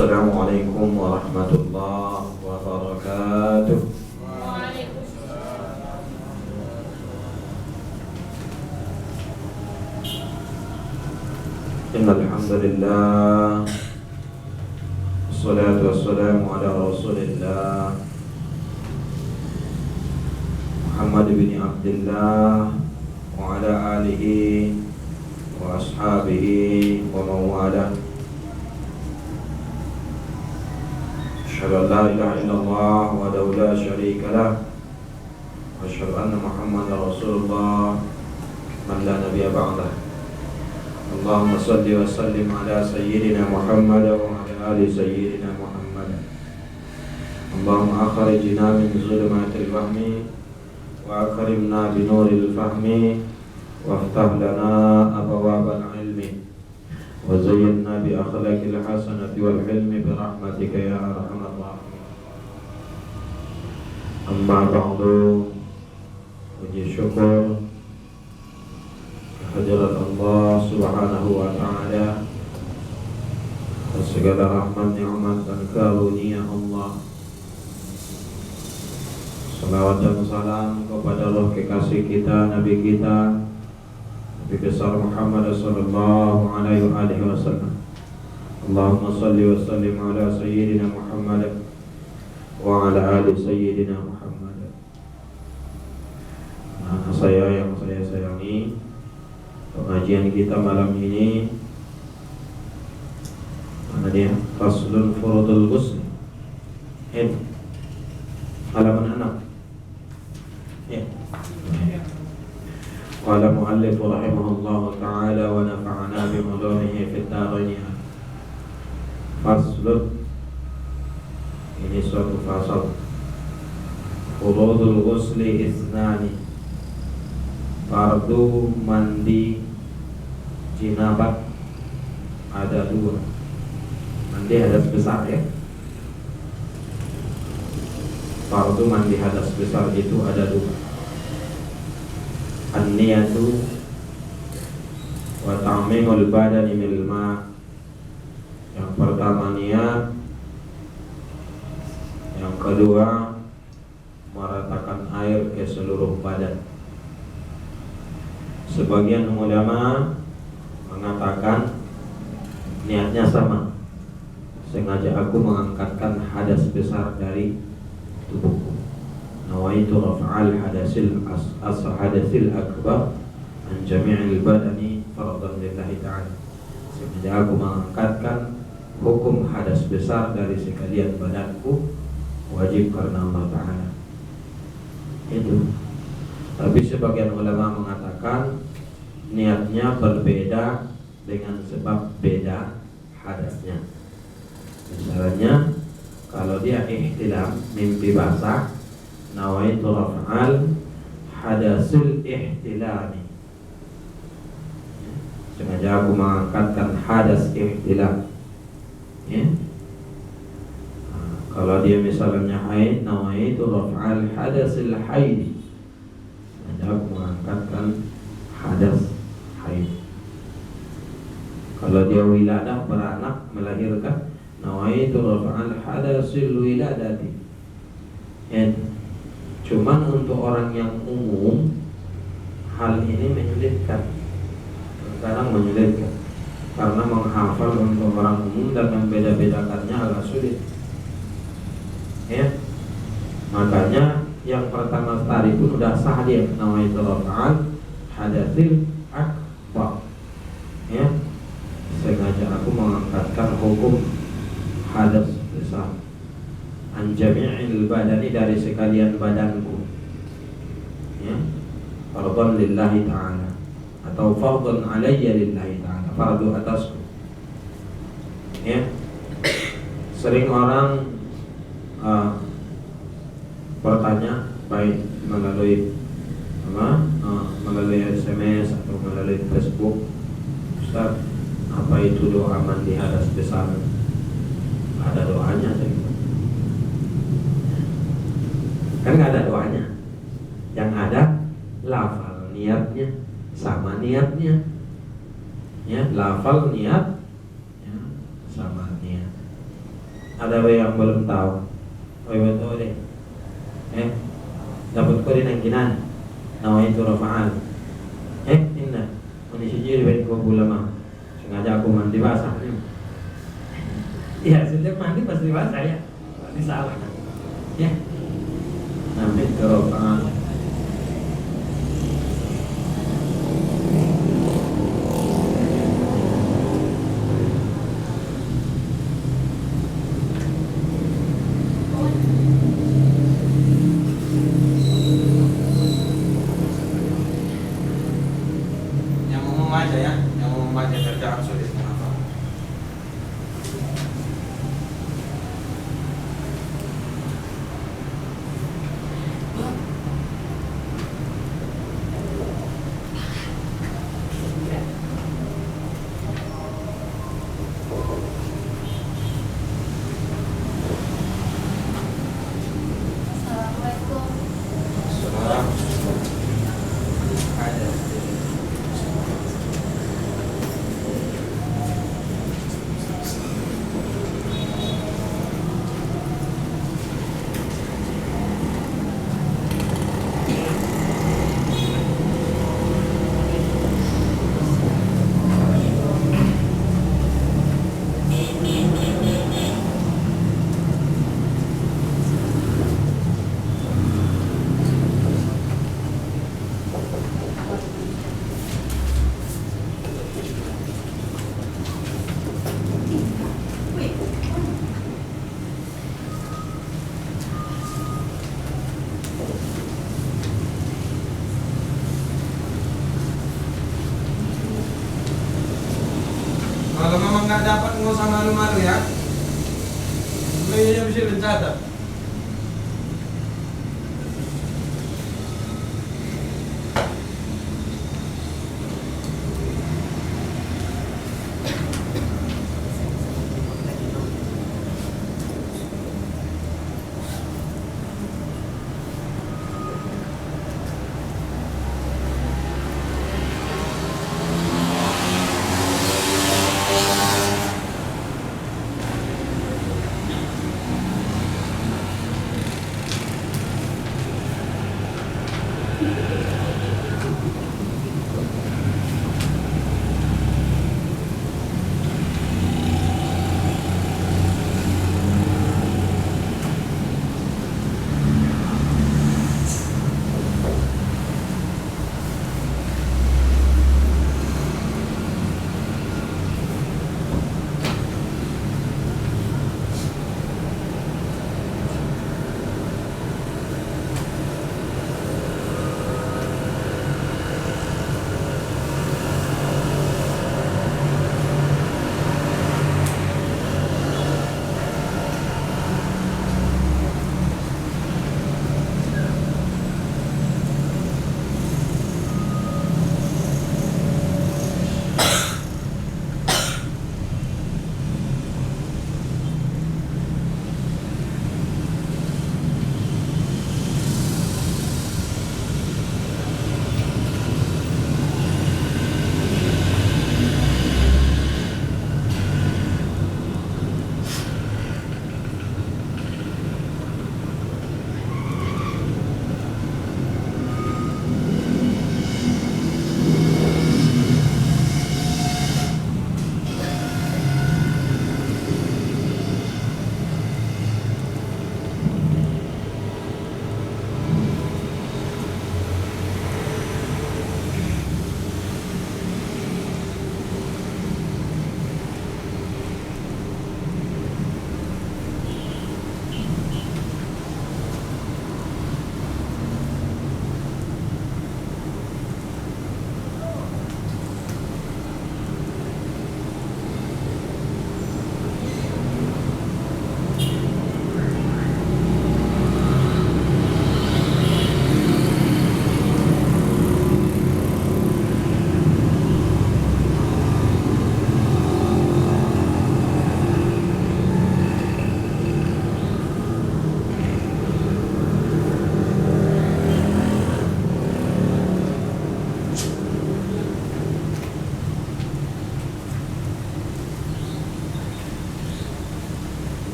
Assalamualaikum warahmatullahi wabarakatuh. Innal Alhamdulillah, wassalatu wassalamu ala Rasulillah Muhammad bin Abdullah wa ala alihi wa ashabihi wa mawalah. Asyhadu an la ilaha illallah wahdahu la syarika lah wa asyhadu anna Muhammadar Rasulullah man la nabiyya ba'dah. Allahumma salli wa sallim ala sayyidina Muhammad wa ala ali sayyidina Muhammad. Allahumma akhrijna min zulumatil wahmi wa akrimna bi nuril fahmi waftah lana abwaabal ilmi wa zayyinna bi akhlaqil hasanati wal hilmi bi rahmatika ya arhamar rahimin. Amma ba'du, puji syukur hadirat Allah Subhanahu wa ta'ala atas segala rahmat, nikmat dan karunia Allah. Salawat dan salam kepada roh kekasih kita, Nabi kita, Nabi besar Muhammad sallallahu alaihi wasallam. Allahumma salli wa sallim ala sayyidina Muhammad wa ala ali sayyidina Muhammad. Nah, saya yang saya sayangi, pengajian kita malam ini mana dia? Faslun furudul ghusl. Halaman 6. Ya. Qala muallif rahimahullahu ta'ala wa nafa'ana bi mulumihi fid dharain. Faslun, ini suatu fasal. Furudul ghusli isnani. Fardu mandi jinabat ada 2. Mandi hadas besar ya. Fardu mandi hadas besar itu ada 2. An-niyatu wa ta'mimul badani bil ma'. Yang pertama niat, yang kedua meratakan air ke seluruh badan. Sebagian ulama mengatakan niatnya sama. Sengaja aku mengangkatkan hadas besar dari tubuhku. Nawaitu raf'al hadasil hadasil akbar an jami'il badani fardhan lillahi ta'ala. Sengaja aku mengangkatkan hukum hadas besar dari sekalian badanku, wajib karena Allah Ta'ala. Itu. Tapi sebagian ulama mengatakan niatnya berbeda dengan sebab beda hadasnya. Misalnya kalau dia ihtilam, mimpi basah, nawaitu raf'al hadasul ihtilami. Sengaja aku mengangkatkan hadas ihtilam. Ya. Kalau dia misalnya haid, nawaitu raf'al hadasil haid. Aku mengangkatkan hadas haid. Kalau dia wiladah, beranak, melahirkan, nawaitu raf'al hadasil wiladati. Cuman untuk orang yang umum hal ini menyulitkan. Kadang menyulitkan karena menghafal untuk orang umum dan membeda-bedakannya agak sulit. Ya. Makanya yang pertama tadi pun udah sah dia, nawaitu raf'al hadasil akbar. Ya. Sengaja aku mengangkatkan hukum hadas besar an jami'il badani, dari sekalian badanku. Ya. Fardhan lillahi ta'ala atau fardhan alayya lillahi ta'ala, fardu atasku. Ya. Sering orang bertanya baik melalui melalui SMS atau melalui Facebook, Ustaz, apa itu doa mandi hadas besar? Ada doanya, kan nggak ada doanya. Yang ada lafal niatnya sama niatnya. Ya, lafal niat ya, sama niat. Ada yang belum tahu? Betul deh. Dapat ko rin ang ginan. Nawaitu rafa'al. Inna. Manisijiri baik ko bulama. Sengaja aku mandi basah. Ya, setiap mandi pasti basah ya. Pasti salah. Ya. Nanti kerokan. Yang umum aja ya, yang umum aja biar jangan sulit menghafal. Assalamualaikum. Salam. Ada. Wih, Kalau memang nggak dapat nggak usah malu-malu ya. Belinya bisa dicatat.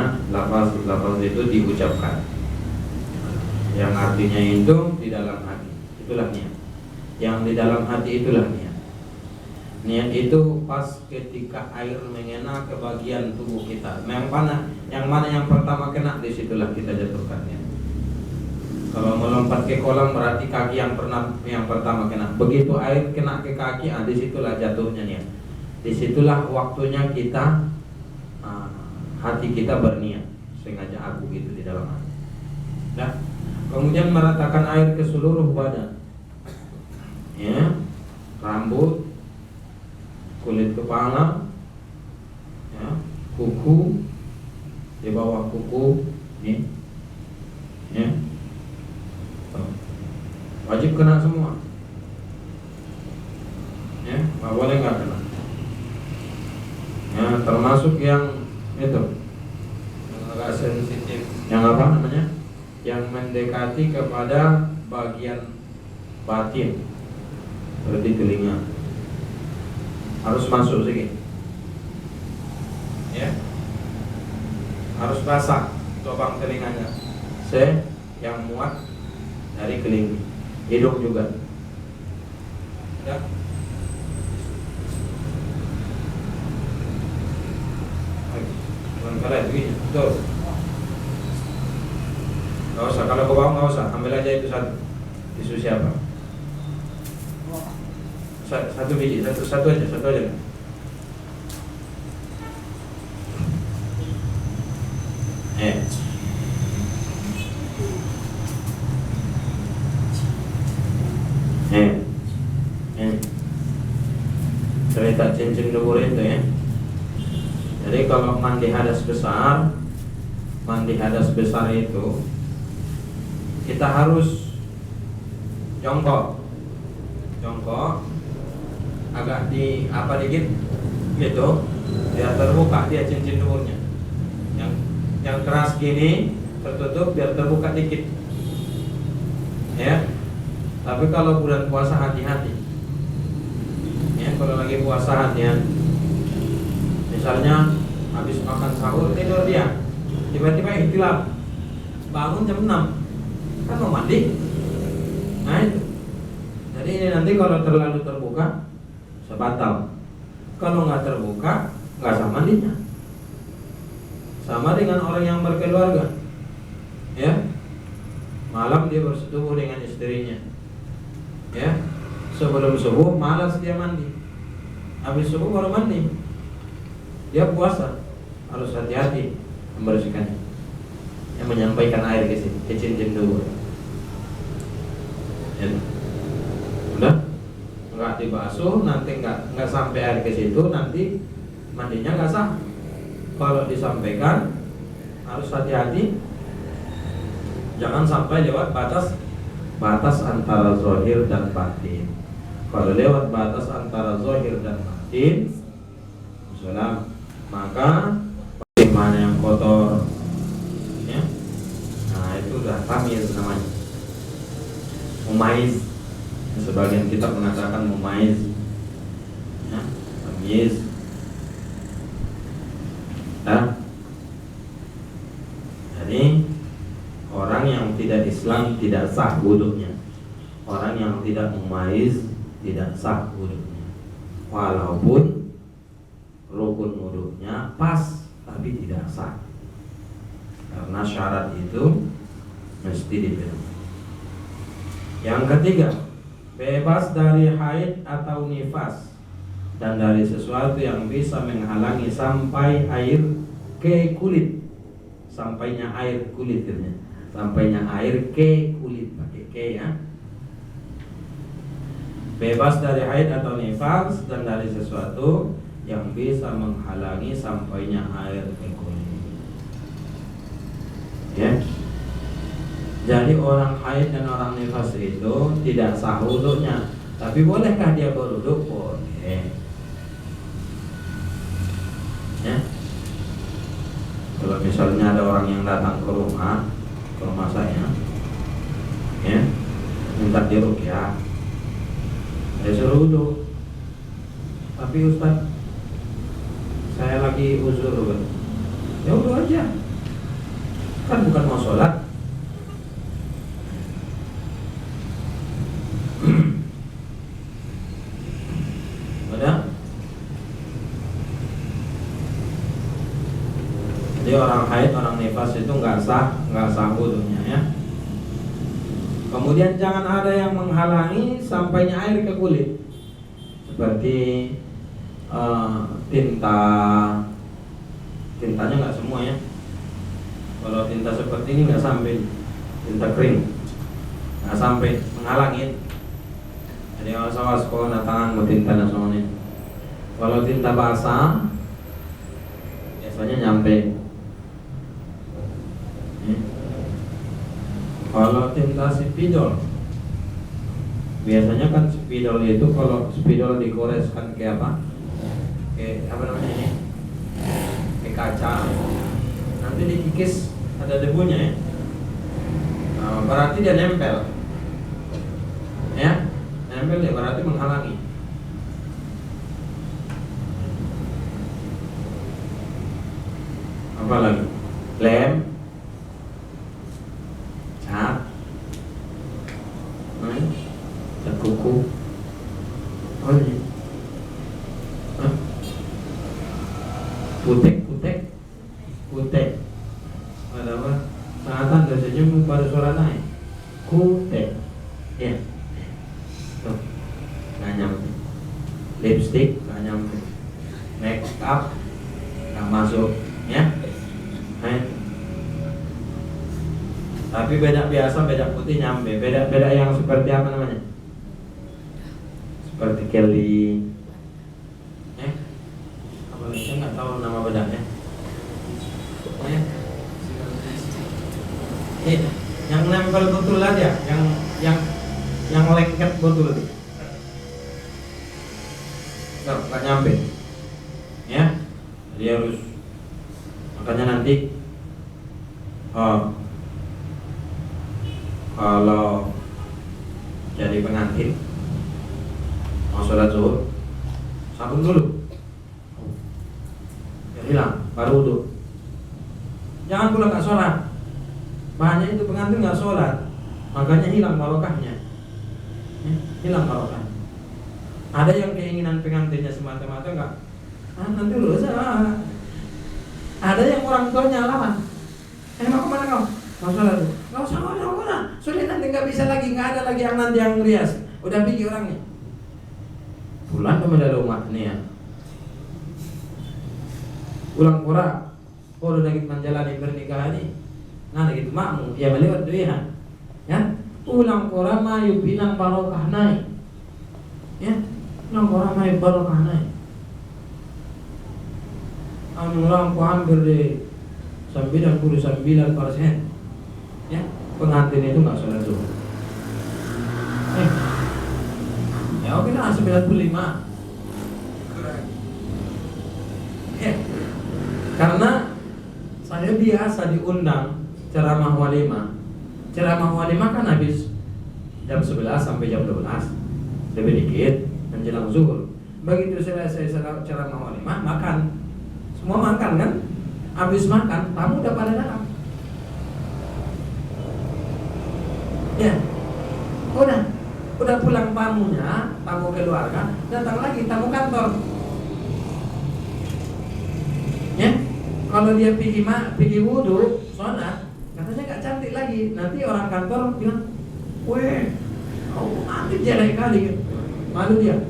artinya lafaz itu diucapkan, yang artinya itu di dalam hati, itulah niat. Yang di dalam hati itulah niat. Niat itu pas ketika air mengena ke bagian tubuh kita. Yang mana yang pertama kena, disitulah kita jatuhkan niat. Kalau melompat ke kolam berarti kaki yang pertama kena. Begitu air kena ke kaki, disitulah jatuhnya niat. Disitulah waktunya kita hati kita berniat, sengaja aku gitu di dalam hati. Nah, kemudian meratakan air ke seluruh badan, ya, rambut, kulit kepala, ya, kuku, di bawah kuku, nih, ya, wajib kena semua, ya, nggak boleh nggak kena, ya, termasuk yang itu, yang agak sensitif, yang apa namanya, yang mendekati kepada bagian batin, seperti telinga, harus masuk sedikit, ya, harus basah lubang telinganya, yang muat dari keling, hidung juga, ya. Kalian begini, betul. Gak usah, kalau ke bawah gak usah, ambil aja itu satu. Tisu siapa? Satu biji, satu aja. Cerita cincin dubur itu, ya. Jadi kalau mandi hadas besar itu kita harus jongkok agak di apa dikit gitu, biar terbuka dia cincin duburnya. Yang keras gini tertutup biar terbuka dikit, ya. Tapi kalau bulan puasa hati-hati, ya, kalau lagi puasa hati-hati. Misalnya habis makan sahur tidur dia, tiba-tiba ihtilaf, bangun jam 6, kan mau mandi. Nah itu. Jadi ini nanti kalau terlalu terbuka sebatal. Kalau nggak terbuka nggak sah mandinya. Sama dengan orang yang berkeluarga, ya, malam dia bersetubuh dengan istrinya, ya, sebelum subuh malas dia mandi, habis subuh baru mandi. Dia puasa, harus hati-hati membersihkannya, yang menyampaikan air ke sini, ke cincin dubur. Ya. Udah, nggak dibasuh, nanti nggak sampai air ke situ, nanti mandinya nggak sah. Kalau disampaikan harus hati-hati, jangan sampai lewat batas antara zahir dan batin. Kalau lewat batas antara zahir dan batin, maka bagaimana yang kotor, ya, nah itu udah tamyiz namanya, mumaiz. Sebagian kitab mengatakan mumaiz, ya, tamyiz. Nah, jadi orang yang tidak Islam tidak sah wudunya, orang yang tidak mumaiz tidak sah wudunya, walaupun rukun wudunya pas tapi tidak sah, karena syarat itu mesti dipenuhi. Yang ketiga, bebas dari haid atau nifas dan dari sesuatu yang bisa menghalangi sampai air ke kulit, sampainya air kulit, sampainya air ke kulit, pakai ke, ya. Bebas dari haid atau nifas dan dari sesuatu yang bisa menghalangi sampainya air ke kulit, ya. Jadi orang haid dan orang nifas itu tidak sah wudunya. Tapi bolehkah dia berwudu? Boleh, ya. Kalau misalnya ada orang yang datang ke rumah saya, ya, minta diruqyah, saya suruh wudu. Tapi Ustaz, saya lagi uzur, ya wudu aja, Kan bukan mau sholat. Udah. Jadi orang haid, orang nifas itu nggak sah wudunya ya. Kemudian jangan ada yang menghalangi sampainya air ke kulit, seperti tintanya nggak semua ya. Kalau tinta seperti ini nggak sampai, tinta kering nggak sampai menghalangi. Jadi awas kalau tangan mau tinta nasional. Kalau tinta basah biasanya nyampe. Kalau tinta spidol, biasanya kan spidol itu kalau spidol dikoreskan kayak apa? Kayak apa namanya ini? Kayak kaca. Nanti dikikis ada debunya ya. Nah, berarti dia nempel. Ya, nempel dia berarti menghalangi. Apa lagi? Lem, cat, cat kuku, oh ini, kutek, ada apa? Sangatan biasanya pada suara naik, kutek, ya, tuh, nggak nyampe, lipstick nggak nyampe, make up nggak masuk, ya. Tapi beda biasa, beda putih nyampe. Beda yang seperti apa namanya? Seperti Kelly. Apa lagi? Saya nggak tahu nama bedanya. Yang nempel betul aja, yang lengket betul itu. Nggak nyampe. Ya, jadi harus. Makanya nanti kalau jadi pengantin mau sholat zuhur, sabun dulu, biar hilang, baru wudu. Jangan pula nggak sholat. Banyak itu pengantin nggak sholat, makanya hilang barokahnya. Hilang barokah. Ada yang keinginan pengantinnya semata-mata nggak, nanti lulus. Ada yang orang tuanya lawan. Mau kemana kau? Mau sholat? Nggak usah, sudah nanti nggak bisa lagi, nggak ada lagi yang nanti yang rias. Udah pergi orangnya. Pulang ke rumah nih ya. Pulang pura, udah kita menjalani pernikahan ini. Nah, gitu makmu, ya melewat dunia. Ya, pulang pura mayu pinang barokah naik. Ya, pulang pura mayu barokah naik. Orang ku hampir di 99%. Ya, pengantin itu nggak sholat zuhur. Ya oke lah 95. Karena saya biasa diundang ceramah walimah. Ceramah walimah kan habis jam 11 sampai jam 12, lebih dikit menjelang zuhur. Begitu selesai ceramah walimah, makan. Semua makan kan? Habis makan, tamu udah pada datang. Ya, udah pulang tamunya, tamu keluarga, datang lagi tamu kantor. Ya, kalau dia pergi wudu, sholat, katanya nggak cantik lagi. Nanti orang kantor bilang, weh, kau nanti jelek kali, malu dia.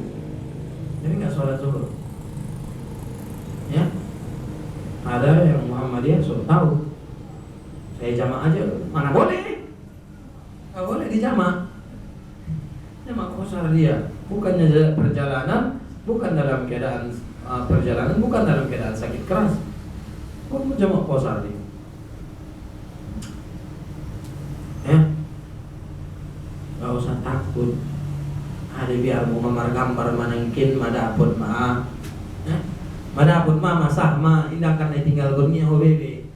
Jadi nggak sholat zuhur. Ya, ada yang Muhammadiyah sudah tahu. Saya jamak aja, mana boleh? Nggak boleh dijama. Jamak kosar dia, bukannya perjalanan, bukan dalam keadaan perjalanan, bukan dalam keadaan sakit keras. Kok mau jamak kosar dia? Nggak usah takut. Ada biar mau gambar manengkin, madapun maaf. Madapun masah indah karena tinggal dunia bebe.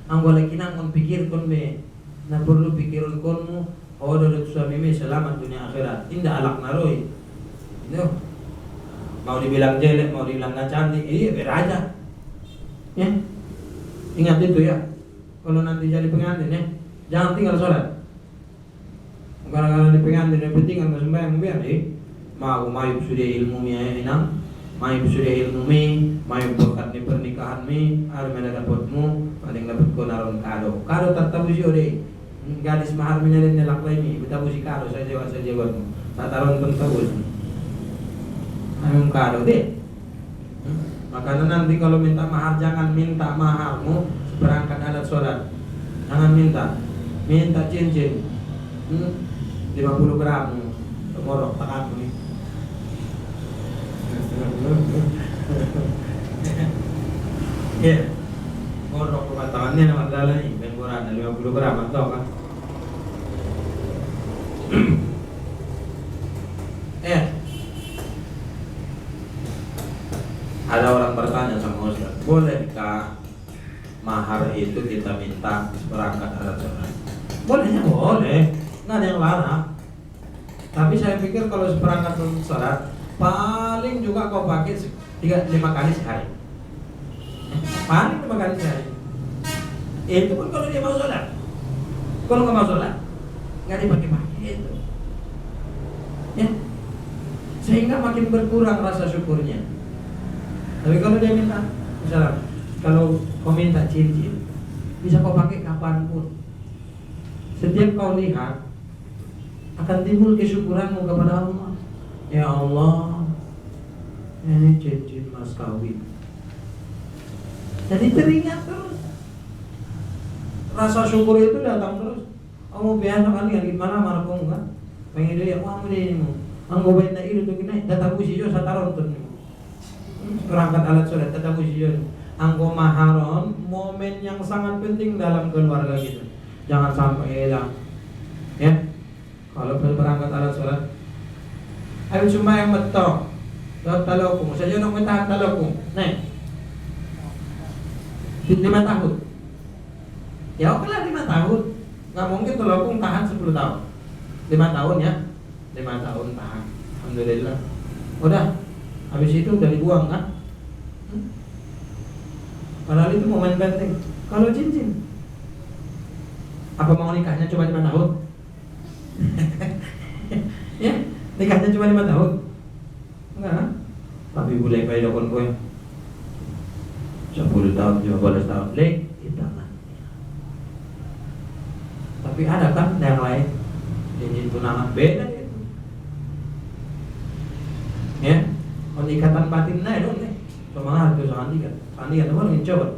Ang boleh kinang kon pikir kon be. Na perlu pikiran konmu, dari suami me selamat dunia akhirat. Indah alak naroi. Itu mau dibilang jelek, mau dibilang nggak cantik, iya beraja. Ya, ingat itu ya. kalau nanti jadi pengantin ya, jangan tinggal sholat. Gara-gara di pengantin yang penting kan sembahyang biar deh. Mau mayu sudah ilmu mi inang, mayu sudah ilmu mi, mayu berkat di pernikahan mi, ada mana dapatmu, paling dapat kau naron kado. Kado tak tahu sih deh. Gadis mahar menyalin nelak lagi, betabu si kado saja buatmu. Tak taron pun tahu sih. Ayam kado deh. Makanya nanti kalau minta mahar jangan minta maharmu seperangkat alat sholat. Jangan minta cincin 50 gram ngorok tanganmu nih. Ya, ngorok rumah tangannya nama dalam nih, bengoran 50 gram atau kan? Ada orang bertanya sama Ustaz, bolehkah mahar itu kita minta seperangkat alat sholat? Bolehnya boleh, nggak ada yang larang. Tapi saya pikir kalau seperangkat sholat paling juga kau pakai 5 kali sehari. Paling 5 kali sehari. Itu pun kalau dia mau sholat. Kalau nggak mau sholat, nggak dipakai itu. Ya, sehingga makin berkurang rasa syukurnya. Tapi kalau dia minta, misalnya kalau kau minta cincin, bisa kau pakai kapanpun. Setiap kau lihat, akan timbul kesyukuranmu kepada Allah. Ya Allah, ini cincin mas kawin. Jadi teringat terus. Rasa syukur itu datang terus. Kamu biasa kali yang gimana markom kan? Pengen dia, kamu dia ini mau. Anggo benda itu tuh kena datang usi jo sataron tuh. Perangkat alat sholat tetap ujian. Anggo maharon momen yang sangat penting dalam keluarga kita. Jangan sampai hilang. Ya. Kalau perangkat alat sholat, ayo cuma yang betul. Talokung, saja nak minta talokung. Nih. 5 tahun. Ya oke lah 5 tahun. Nggak mungkin talokung tahan 10 tahun. 5 tahun ya. 5 tahun tahan. Alhamdulillah. Udah. Habis itu udah dibuang kan? Padahal itu momen penting. Kalau cincin, apa mau nikahnya cuma 5 tahun? Ya, nikahnya cuma 5 tahun? Enggak. Tapi boleh pay dokon ko 10 tahun, 15 tahun. Lek, kita kan. Tapi ada kan yang lain cincin tunangan beda itu. Ya. Ikatan batin naik dong nih. Semangat tuh sandi kan apa nih coba.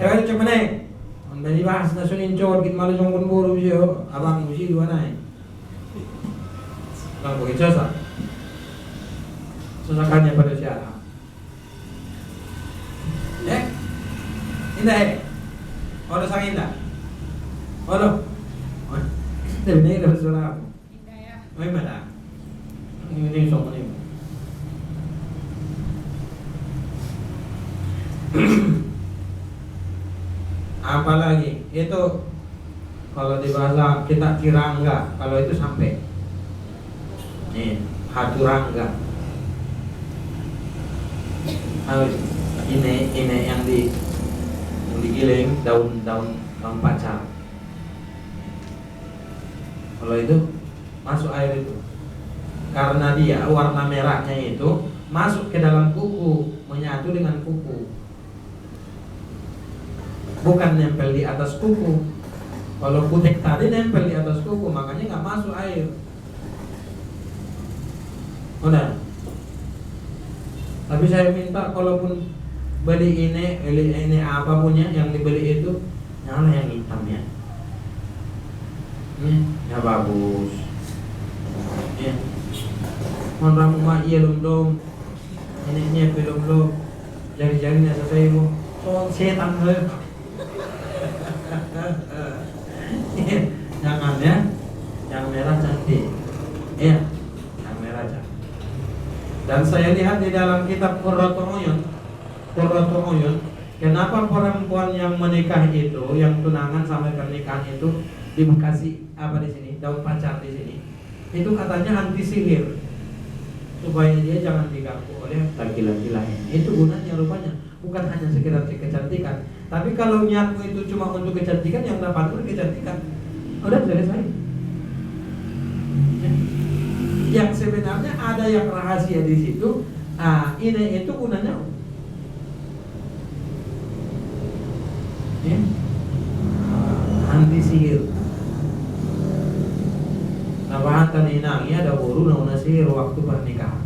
Kan coba naik. Anda dibahas nasunin coba kita malu jongkon buru sih abang mesti dua naik. Kalau begitu sosakannya pada siapa? Indah Odo sang indah. Odo. Ini udah suara. Indah ya. Mana? Ini sopan ini. Apalagi itu kalau di bahasa kita kirangga, kalau itu sampai nih haturangga. Ini yang digiling daun pacar. Kalau itu masuk air itu karena dia warna merahnya itu masuk ke dalam kuku, menyatu dengan kuku, bukan nempel di atas kuku. Kalau kutek tadi nempel di atas kuku, makanya nggak masuk air. Udah. Tapi saya minta kalaupun beli ini apapun yang dibeli itu jangan yang hitam ya. Ya bagus. Ya. Orang rumah iya belum. Ini belum. Jari-jarinya selesai bu. So setan le. Jangan ya. Yang merah cantik. Iya. Yang merah cantik. Dan saya lihat di dalam kitab Qurratul Uyun, kenapa perempuan yang menikah itu, yang tunangan sampai pernikahan itu dikasih apa di sini, daun pacar di sini, itu katanya anti sihir, supaya dia jangan diganggu oleh laki-laki lain. Itu gunanya rupanya, bukan hanya sekedar kecantikan. Tapi kalau niatmu itu cuma untuk kecantikan, yang dapat pun kecantikan, udah selesai. Ya. Yang sebenarnya ada yang rahasia di situ. Ini itu gunanya. Ya. Anti sihir. Nabahatan inang ya ada buru na sihir waktu pernikahan.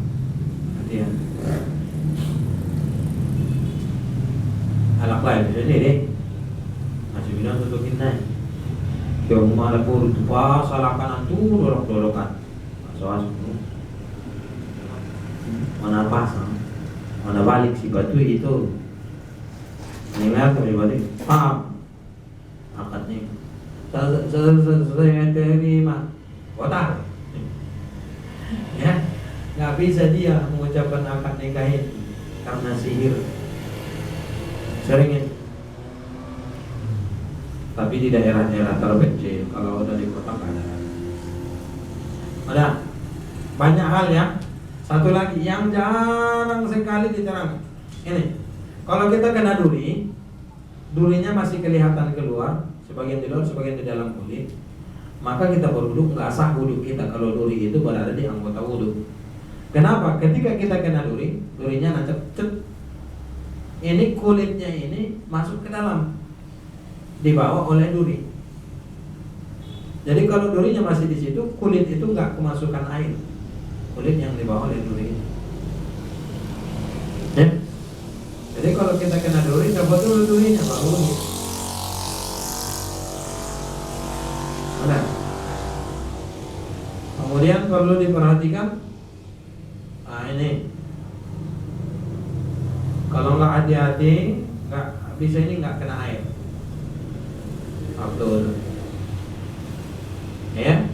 Ya. Alak lain jadi deh. Masih bilang tutupin naik. Kau malah buru tu pas salah kanan tu dorok-dorokan. Soal mana pasang, mana balik si batu itu. Dengar kami balik. Akadnya. Saya terima. Kota. Ya, nggak bisa dia mengucapkan akad nikah itu karena sihir. Seringnya. Tapi di daerah-daerah terpencil, kalau udah di kota nggak ada. Ada banyak hal ya. Satu lagi yang jarang sekali diterang. Ini, kalau kita kena duri, durinya masih kelihatan keluar, sebagian di luar, sebagian di dalam kulit, maka kita berwudu, nggak sah wudu kita kalau duri itu berada di anggota wudu. Kenapa? Ketika kita kena duri, durinya nancap, ini kulitnya ini masuk ke dalam, dibawa oleh duri. Jadi kalau durinya masih di situ, kulit itu nggak kemasukan air. Kulit yang dibawa oleh duri. Ya. Jadi kalau kita kena duri, coba dulu durinya baru. Ada. Kemudian perlu diperhatikan. Ini. Kalau nggak hati-hati, nggak bisa ini nggak kena air. Betul. Ya.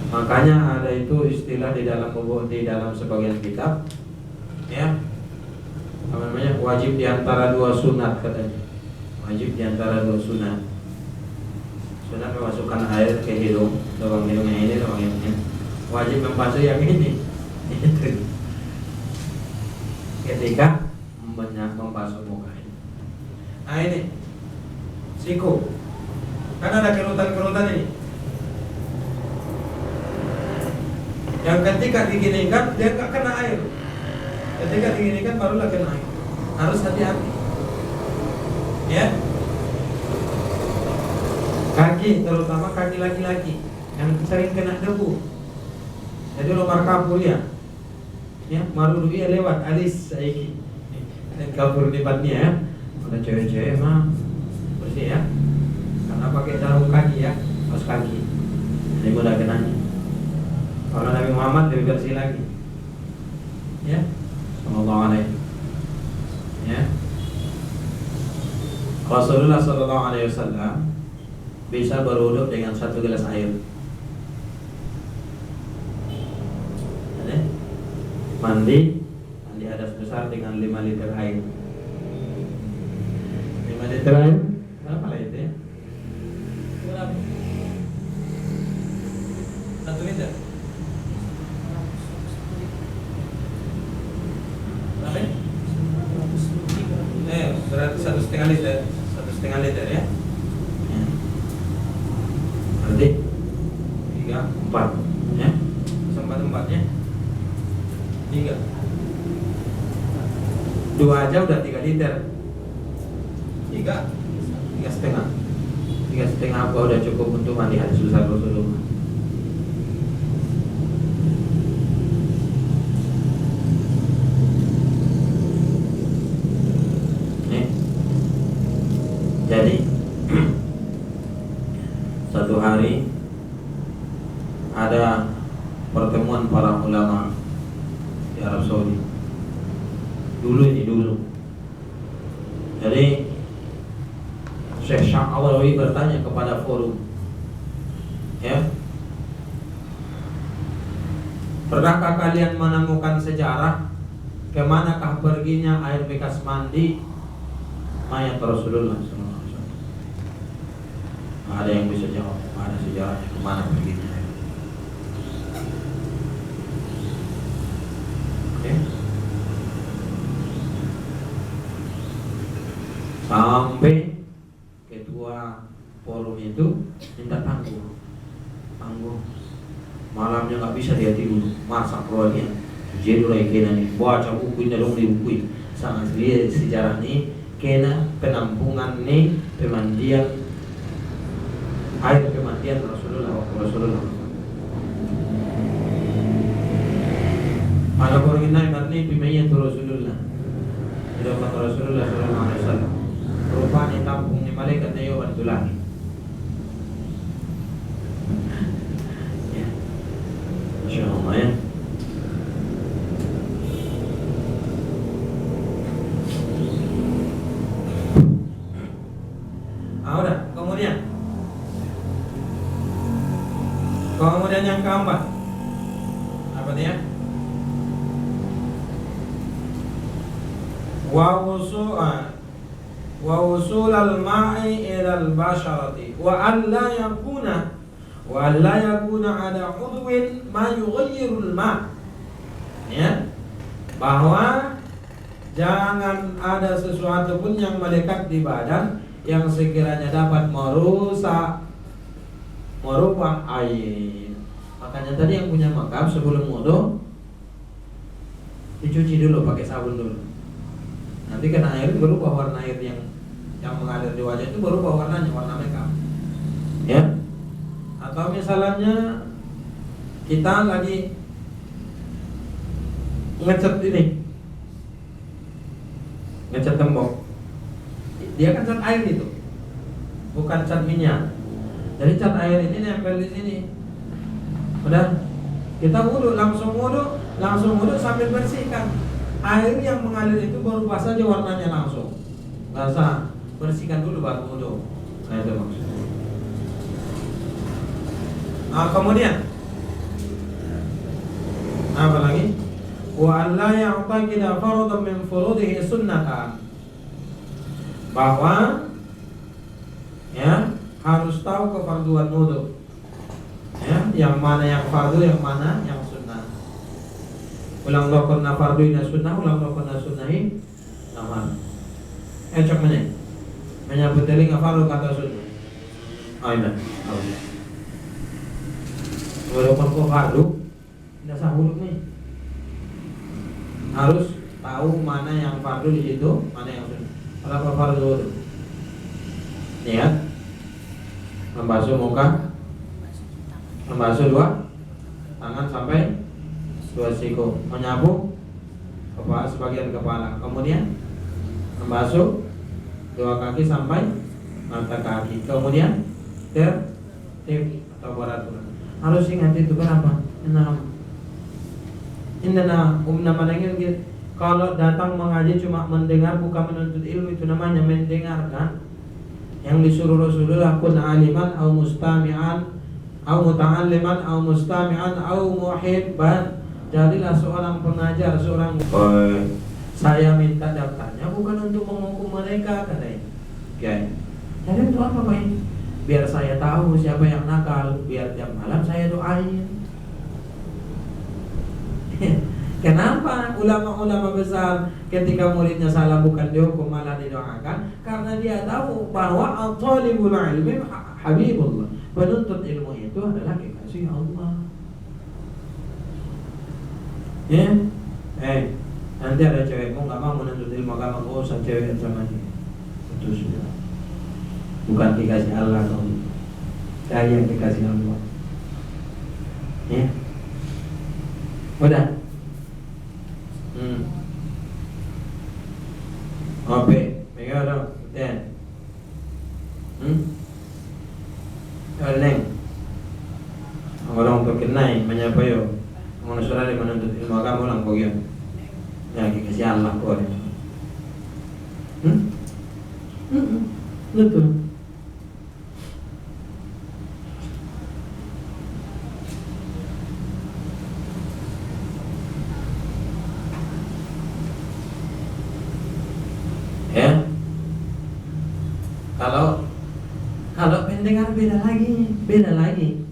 Makanya ada itu istilah di dalam sebagian kitab, ya, namanya wajib diantara dua sunat katanya. Wajib diantara dua sunat. Sunat memasukkan air ke hidung, lubang hidungnya ini, lubang hidungnya. Wajib membasuh yang ini. Itu. Ketika membasuh muka ini. Nah ini, siku. Kan ada kerutan-kerutan ini. Yang ketika diginikan dia nggak kena air. Ketika diginikan barulah kena air. Harus hati-hati. Ya. Kaki, terutama kaki laki-laki yang sering kena debu. Jadi lomar kapur ya. Ya, maru dia lewat alis saiki. Dan kapur di depannya ya. Ada cewek-cewek mah bersih ya. Karena pakai sarung kaki ya, kaos kaki. Ini mudah kenanya. Kalau Nabi Muhammad lebih bersih lagi. Ya. Sallallahu alaihi. Ya. Rasulullah sallallahu alaihi wasallam bisa berwudu dengan 1 gelas air. Ya. Mandi hadas besar dengan 5 liter air. 5 liter air? Berapa lah itu ya? Berapa? 1 liter? Berapa? 1,5 liter. 1,5 liter ya. Berarti 3, 4 ya. Sempat 4 ya. 3. 2 aja udah 3 liter. 3,5. 3,5 apa udah cukup untuk mandi hadis besar Rasulullah. Jadi satu hari ada pertemuan para ulama di Arab Saudi. Dulu. Jadi Syekh Sya'alawi bertanya kepada forum, ya, pernahkah kalian menemukan sejarah kemanakah perginya air bekas mandi mayat Rasulullah SAW? Ada yang bisa jawab, ada sejarahnya kemana perginya? bisa dia tidur masak rohnya jadi orang kena ni baca buku ini dong di buku sangat lihat sejarah ni kena penampungan ni pemandian air pemandian Rasulullah. Ada orang ini ni pemain Rasulullah. Tidak kata Rasulullah sallallahu alaihi wasallam. Rupanya tampung ni malaikat na yawan tulani. Ya. Insyaallah ya. Ahora, kemudian yang keempat apa dia? Wa usul al-ma'i ila al-basharati wa an la yakuna ada udwin ma yughayyiru al-ma'. Ya. Bahwa jangan ada sesuatu pun yang melekat di badan yang sekiranya dapat merubah air. Makanya tadi yang punya makam sebelum wudu dicuci dulu pakai sabun dulu. Nanti kena air berubah warna air yang mengalir di wajah itu berubah warnanya, warna makeup. Ya. Atau misalnya kita lagi ngecat tembok. Dia kan cat air itu, bukan cat minyak. Jadi cat air ini nempel di sini. Udah, kita langsung wudu sambil bersihkan. Air yang mengalir itu berubah saja warnanya langsung. Basah, bersihkan dulu baru wudu. Nah itu maksudnya. Kemudian apa lagi? Wa an la ya'taqida fardhan min furudihi sunnatan. Bahwa ya harus tahu kefarduan wudu. Ya, yang mana yang fardu, yang mana yang sunnah. Ulang dokonna fardu ina sunnah, ulang dokonna sunnahi amal. Cak mana? Menyebut teling fardu kata sunnah. Aina. Walaupun kok fardu, tidak sah wudu nih. Harus tahu mana yang fardu di situ, mana yang sunnah. Kalau fardu wudu. Niat membasuh muka, membasuh dua tangan sampai dua siku, menyapu sebagian kepala, kemudian membasuh dua kaki sampai mata kaki, kemudian tertib atau beratur. Harus ingat itu kenapa? Indana namanya gitu. Kalau datang mengaji cuma mendengar bukan menuntut ilmu, itu namanya mendengarkan. Yang disuruh Rasulullah kun aliman au mustami'an au muta'alliman au mustami'an au muhibban. Jadilah seorang pengajar, seorang saya minta daftarnya bukan untuk menghukum mereka katanya. Okay. Jadi untuk apa Pak? Biar saya tahu siapa yang nakal, biar tiap malam saya doain. Kenapa ulama-ulama besar ketika muridnya salah bukan dihukum malah didoakan? Karena dia tahu bahwa al-talibul ilmi habibullah. Penuntut ilmu itu adalah kekasih Allah. Ya, nanti ada cewekmu nggak mau menuntut ilmu agama, nggak usah cewek sama dia. Itu sudah. Bukan kekasih Allah kamu. Saya yang kekasih Allah. Ya, udah. Oke, mega dong, ten. Neng, orang terkenai menyapa yo. Orang sudah menuntut ilmu agama orang kogyo. Ya, kasih Allah kau. Betul. Ya. Kalau pendengar beda lagi.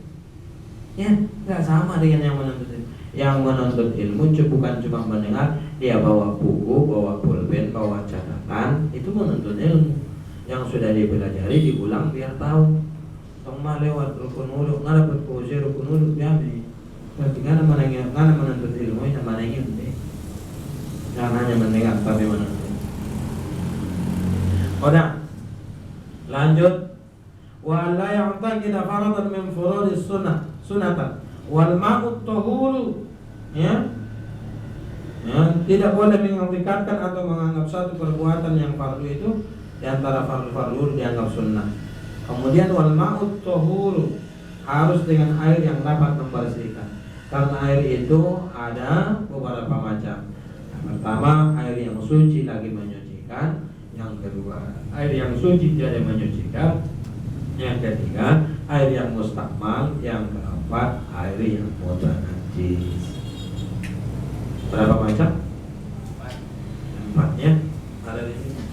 Ya, nggak sama dengan yang menuntut ilmu. Yang menuntut ilmu bukan cuma mendengar, dia bawa buku, bawa pulpen, bawa catatan, itu menuntut ilmu. Yang sudah dipelajari diulang biar tahu. Tong mah lewat rukun wudu, nggak dapat kuzi rukun wudu biami. Berarti ngana menuntut ilmu itu manengin deh. Jangan hanya mendengar tapi menuntut. Udah. Lanjut. Wa la ya'taqida faradan min furudis sunnatan wal ma'ut tahuru, ya. Ya, tidak boleh mengikatkan atau menganggap satu perbuatan yang fardu itu di antara fardu-fardu dianggap sunnah. Kemudian wal ma'ut tahuru, harus dengan air yang dapat membersihkan. Karena air itu ada beberapa macam. Yang pertama, air yang suci lagi menyucikan. Yang kedua, air yang suci tidak menyucikan. Yang ketiga, air yang mustakmal. Yang keempat, air yang mutanajjis. Berapa macam? Empatnya ada di sini.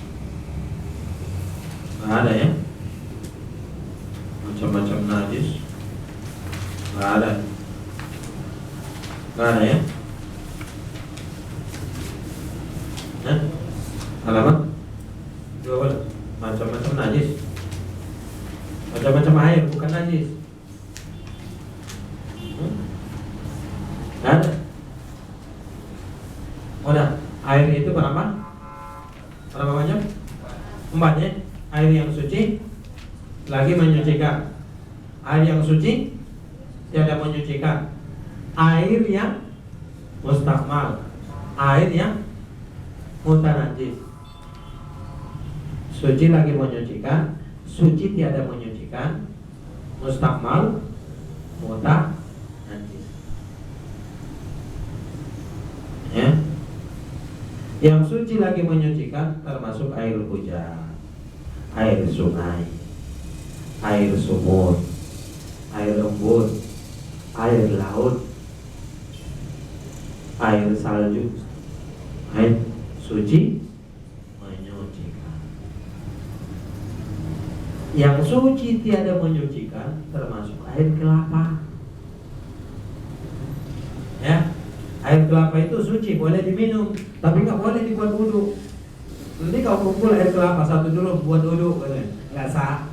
Nggak ada ya? Macam-macam najis nggak ada. Nggak ada ya? Nah, halaman 12. Macam-macam najis. Macam-macam air bukan najis. Nggak ada. Udah, air itu berapa? Berapa macam? 4 ya. Air yang suci lagi menyucikan. Air yang suci tiada menyucikan. Air yang mustakmal. Air yang mutanajjis. Suci lagi menyucikan, suci tiada menyucikan, mustakmal, mutanajjis. Ya. Yang suci lagi menyucikan termasuk air hujan, air sungai, air sumur, air embun, air laut, air salju, air suci menyucikan. Yang suci tiada menyucikan termasuk air kelapa. Ya, air kelapa itu suci, boleh diminum, tapi nggak boleh dibuat wudhu. Nanti kau kumpul air kelapa satu dulu buat wudhu, nggak sah.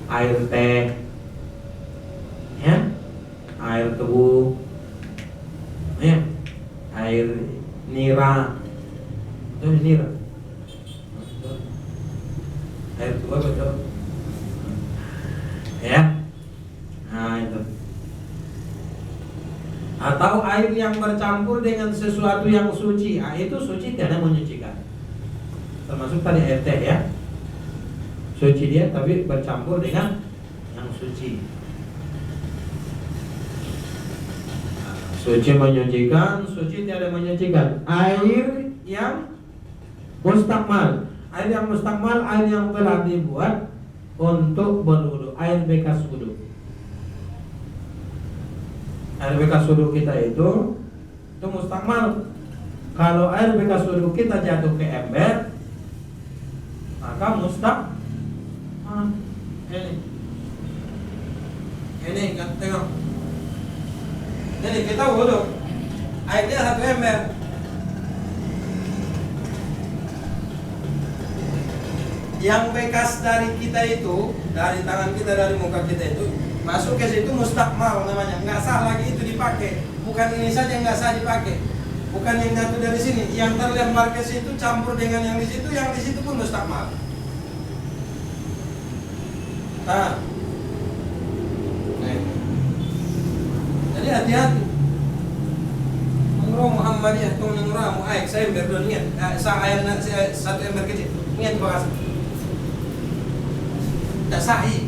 Air teh, ya, air tebu, ya, air nira, nira, air tua betul, ya, nah itu. Atau air yang bercampur dengan sesuatu yang suci, nah, itu suci tidak menyucikan. Termasuk tadi air teh ya, suci dia tapi bercampur dengan yang suci. Suci menyucikan, suci tidak menyucikan. Air yang mustakmal. Air yang mustakmal, air yang telah dibuat untuk berwudu, air bekas wudu. Air bekas wudu kita itu mustakmal. Kalau air bekas wudu kita jatuh ke ember, maka mustakmal. Ini kan tengok. Jadi kita wudu, airnya 1 ember. Yang bekas dari kita itu, dari tangan kita, dari muka kita itu masuk ke situ mustakmal namanya, nggak sah lagi itu dipakai. Bukan ini saja nggak sah dipakai, bukan yang jatuh dari sini, yang terlempar ke situ campur dengan yang di situ pun mustakmal. Nah, jadi hati-hati. Menurut Muhammadiyah tuh menurut air saya ember dulu ingat, air 1 ember kecil ingat bahas. Tak sahih.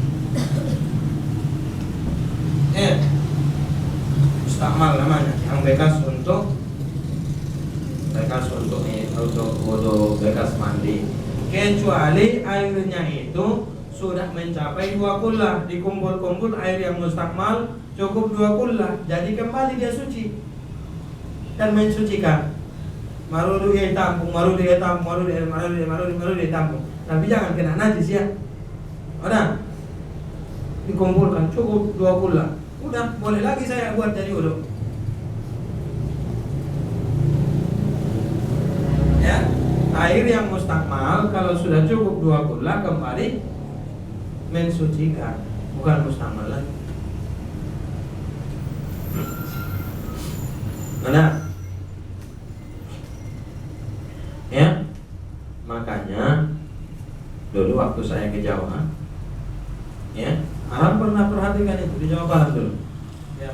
Mustakmal namanya, yang bekas untuk wudu, bekas mandi. Kecuali airnya itu sudah mencapai 2 kullah, dikumpul-kumpul air yang mustakmal cukup 2 kullah, jadi kembali dia suci dan mensucikan. Marudu dia tampung, marudu dia tampung. Tapi jangan kena najis ya. Udah dikumpulkan cukup 2 kullah, udah boleh lagi saya buat jadi wudu. Ya, air yang mustakmal kalau sudah cukup 2 kullah kembali mensucikan, bukan mustakmal lagi. Mana? Ya, makanya dulu waktu saya ke Jawa, ya, Arab pernah perhatikan itu di Jawa Barat dulu. Ya,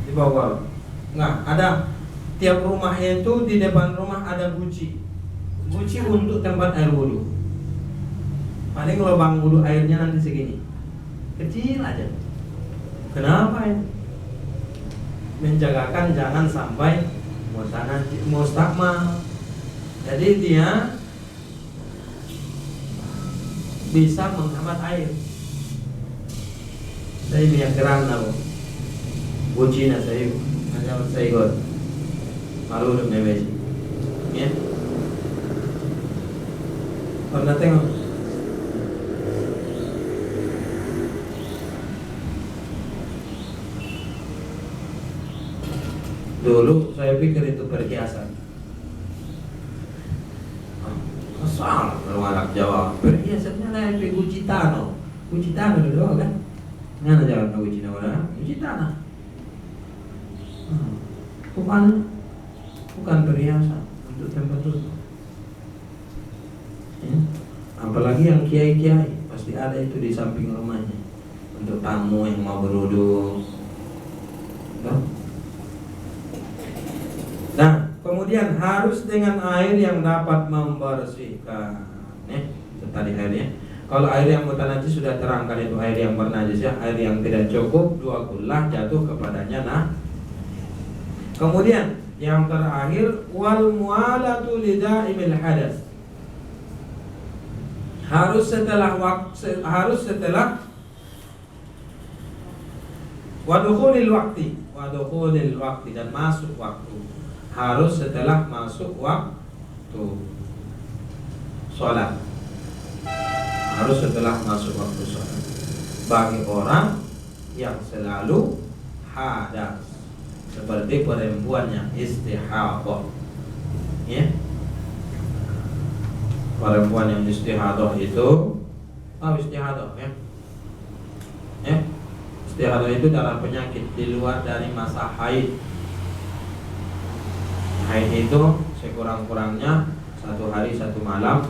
di Bogor. Nggak ada, tiap rumah itu di depan rumah ada guci untuk tempat air wudhu. Paling lubang wudhu airnya nanti segini, kecil aja. Kenapa ya? Menjagakan jangan sampai mustakmal. Jadi dia bisa menghemat air. Saya punya keran tahu, bucinya saya ikut. Malu udah membesi, ya. Pernah tengok? Dulu saya pikir itu perhiasan. Asal orang Jawa perhiasannya lain pe guci tanah dulu kan? Mana jalan ke guci tanah? Guci tanah. Bukan perhiasan untuk tempat duduk. Ya. Apalagi yang kiai-kiai pasti ada itu di samping rumahnya untuk tamu yang mau berwudu. Nah, kemudian harus dengan air yang dapat membersihkan. Itu tadi airnya. Kalau air yang mutanajis sudah terangkan itu air yang bernajis ya, air yang tidak cukup dua kullah jatuh kepadanya. Nah, kemudian yang terakhir wal mualatu lidaimil hadas. Harus setelah wadukhulil waktu dan masuk waktu. Harus setelah masuk waktu sholat. Harus setelah masuk waktu sholat. Bagi orang yang selalu hadas, seperti perempuan yang istihadah, ya. Perempuan yang istihadah itu, tahu istihadah ya? Ya. Istihadah itu darah penyakit di luar dari masa haid. Haid itu sekurang-kurangnya 1 hari 1 malam,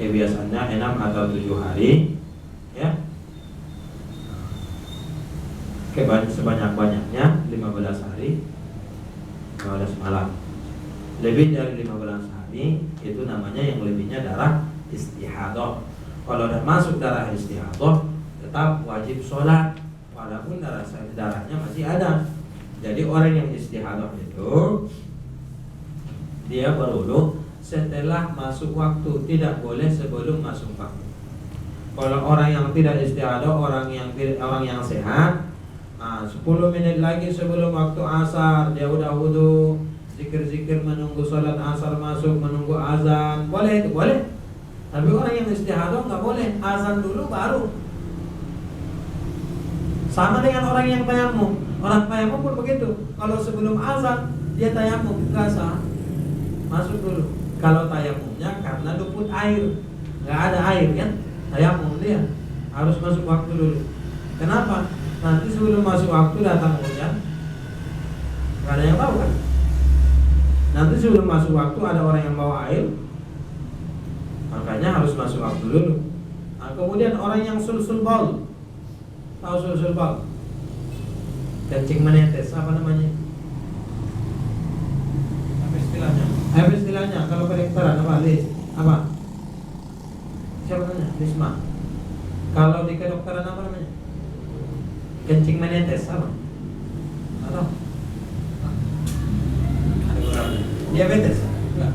kebiasaannya 6 atau 7 hari, ya. Sebanyak-banyaknya 15 hari 15 malam. Lebih dari 15 hari itu namanya yang lebihnya darah istihadah. Kalau sudah masuk darah istihadah tetap wajib sholat walaupun darahnya masih ada. Jadi orang yang istihadah itu dia berwudu setelah masuk waktu, tidak boleh sebelum masuk waktu. Kalau orang yang tidak istihadah, orang yang sehat, 10 menit lagi sebelum waktu asar dia udah wudu, zikir-zikir menunggu sholat asar masuk, menunggu azan, boleh itu boleh. Tapi orang yang istihadah nggak boleh, azan dulu baru. Sama dengan orang yang tayamum. Orang tayamum pun begitu. Kalau sebelum azan dia tayamum nggak sah, masuk dulu. Kalau tayamumnya karena luput air, nggak ada air kan, tayamum dia harus masuk waktu dulu. Kenapa? Nanti sebelum masuk waktu datang hujan, nggak ada yang tahu kan. Nanti sebelum masuk waktu ada orang yang bawa air, makanya harus masuk waktu dulu. Nah, kemudian orang yang sulsul baul, tahu sulsul baul? Kencing menetes, apa namanya? Apa istilahnya? Kalau kedokteran apa? Apa? Siapa namanya? Risma. Kalau di kedokteran apa namanya? Kencing menetes apa? Atau? Diabetes? Enggak.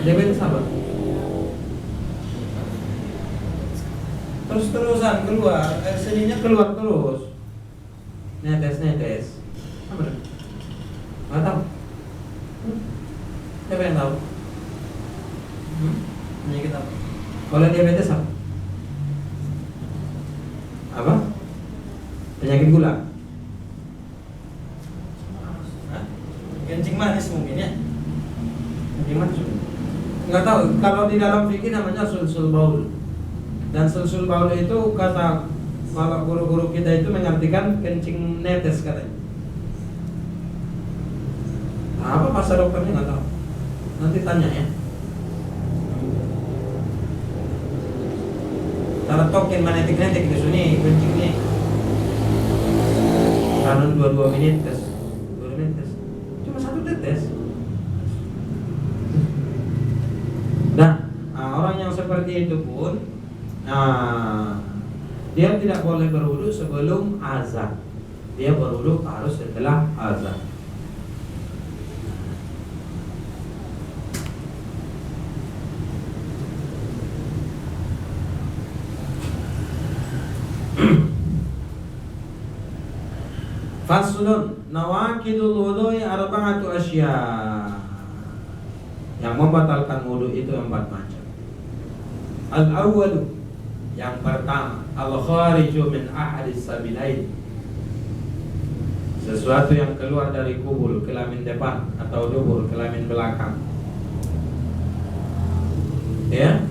Diabetes apa? Terus-terusan keluar, air seninya keluar terus. Netes. Apa itu? Nggak tahu. Siapa yang tahu? Penyakit apa? Kalau diabetes apa? Apa? Penyakit gula? Kencing manis mungkin ya? Kencing manis mungkin? Nggak tahu. Kalau di dalam fikih namanya sulsul baul. Dan sulsul baul itu kata Kalau guru-guru kita itu mengartikan kencing netes katanya. Apa bahasa dokternya nggak tahu. Nanti tanya ya. Cara token manetik-netik di sini kencing nih. Kanun 22 menit tes. 2 menit tes. Cuma 1 tetes. Nah, orang yang seperti itu pun dia tidak boleh berwudu sebelum azan. Dia berwudu harus setelah azan. Faslun nawakidul wudu'i arba'atu asya. Yang membatalkan wudu itu 4 macam. Al-awwalu, yang pertama, al-khariju min ahadis sabilain. Sesuatu yang keluar dari kubul, kelamin depan atau dubur, kelamin belakang. Ya,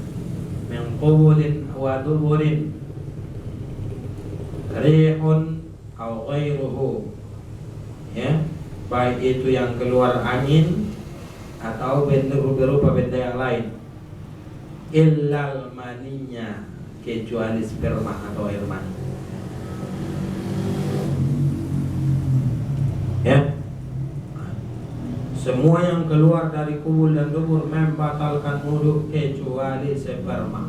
min qubulin wa duburin, rihun atau ghairuhu. Ya, baik itu yang keluar angin atau berupa benda yang lain. Illal maninya, kecuali sperma atau air mani. Ya, semua yang keluar dari kubul dan dubur membatalkan wudu kecuali sperma.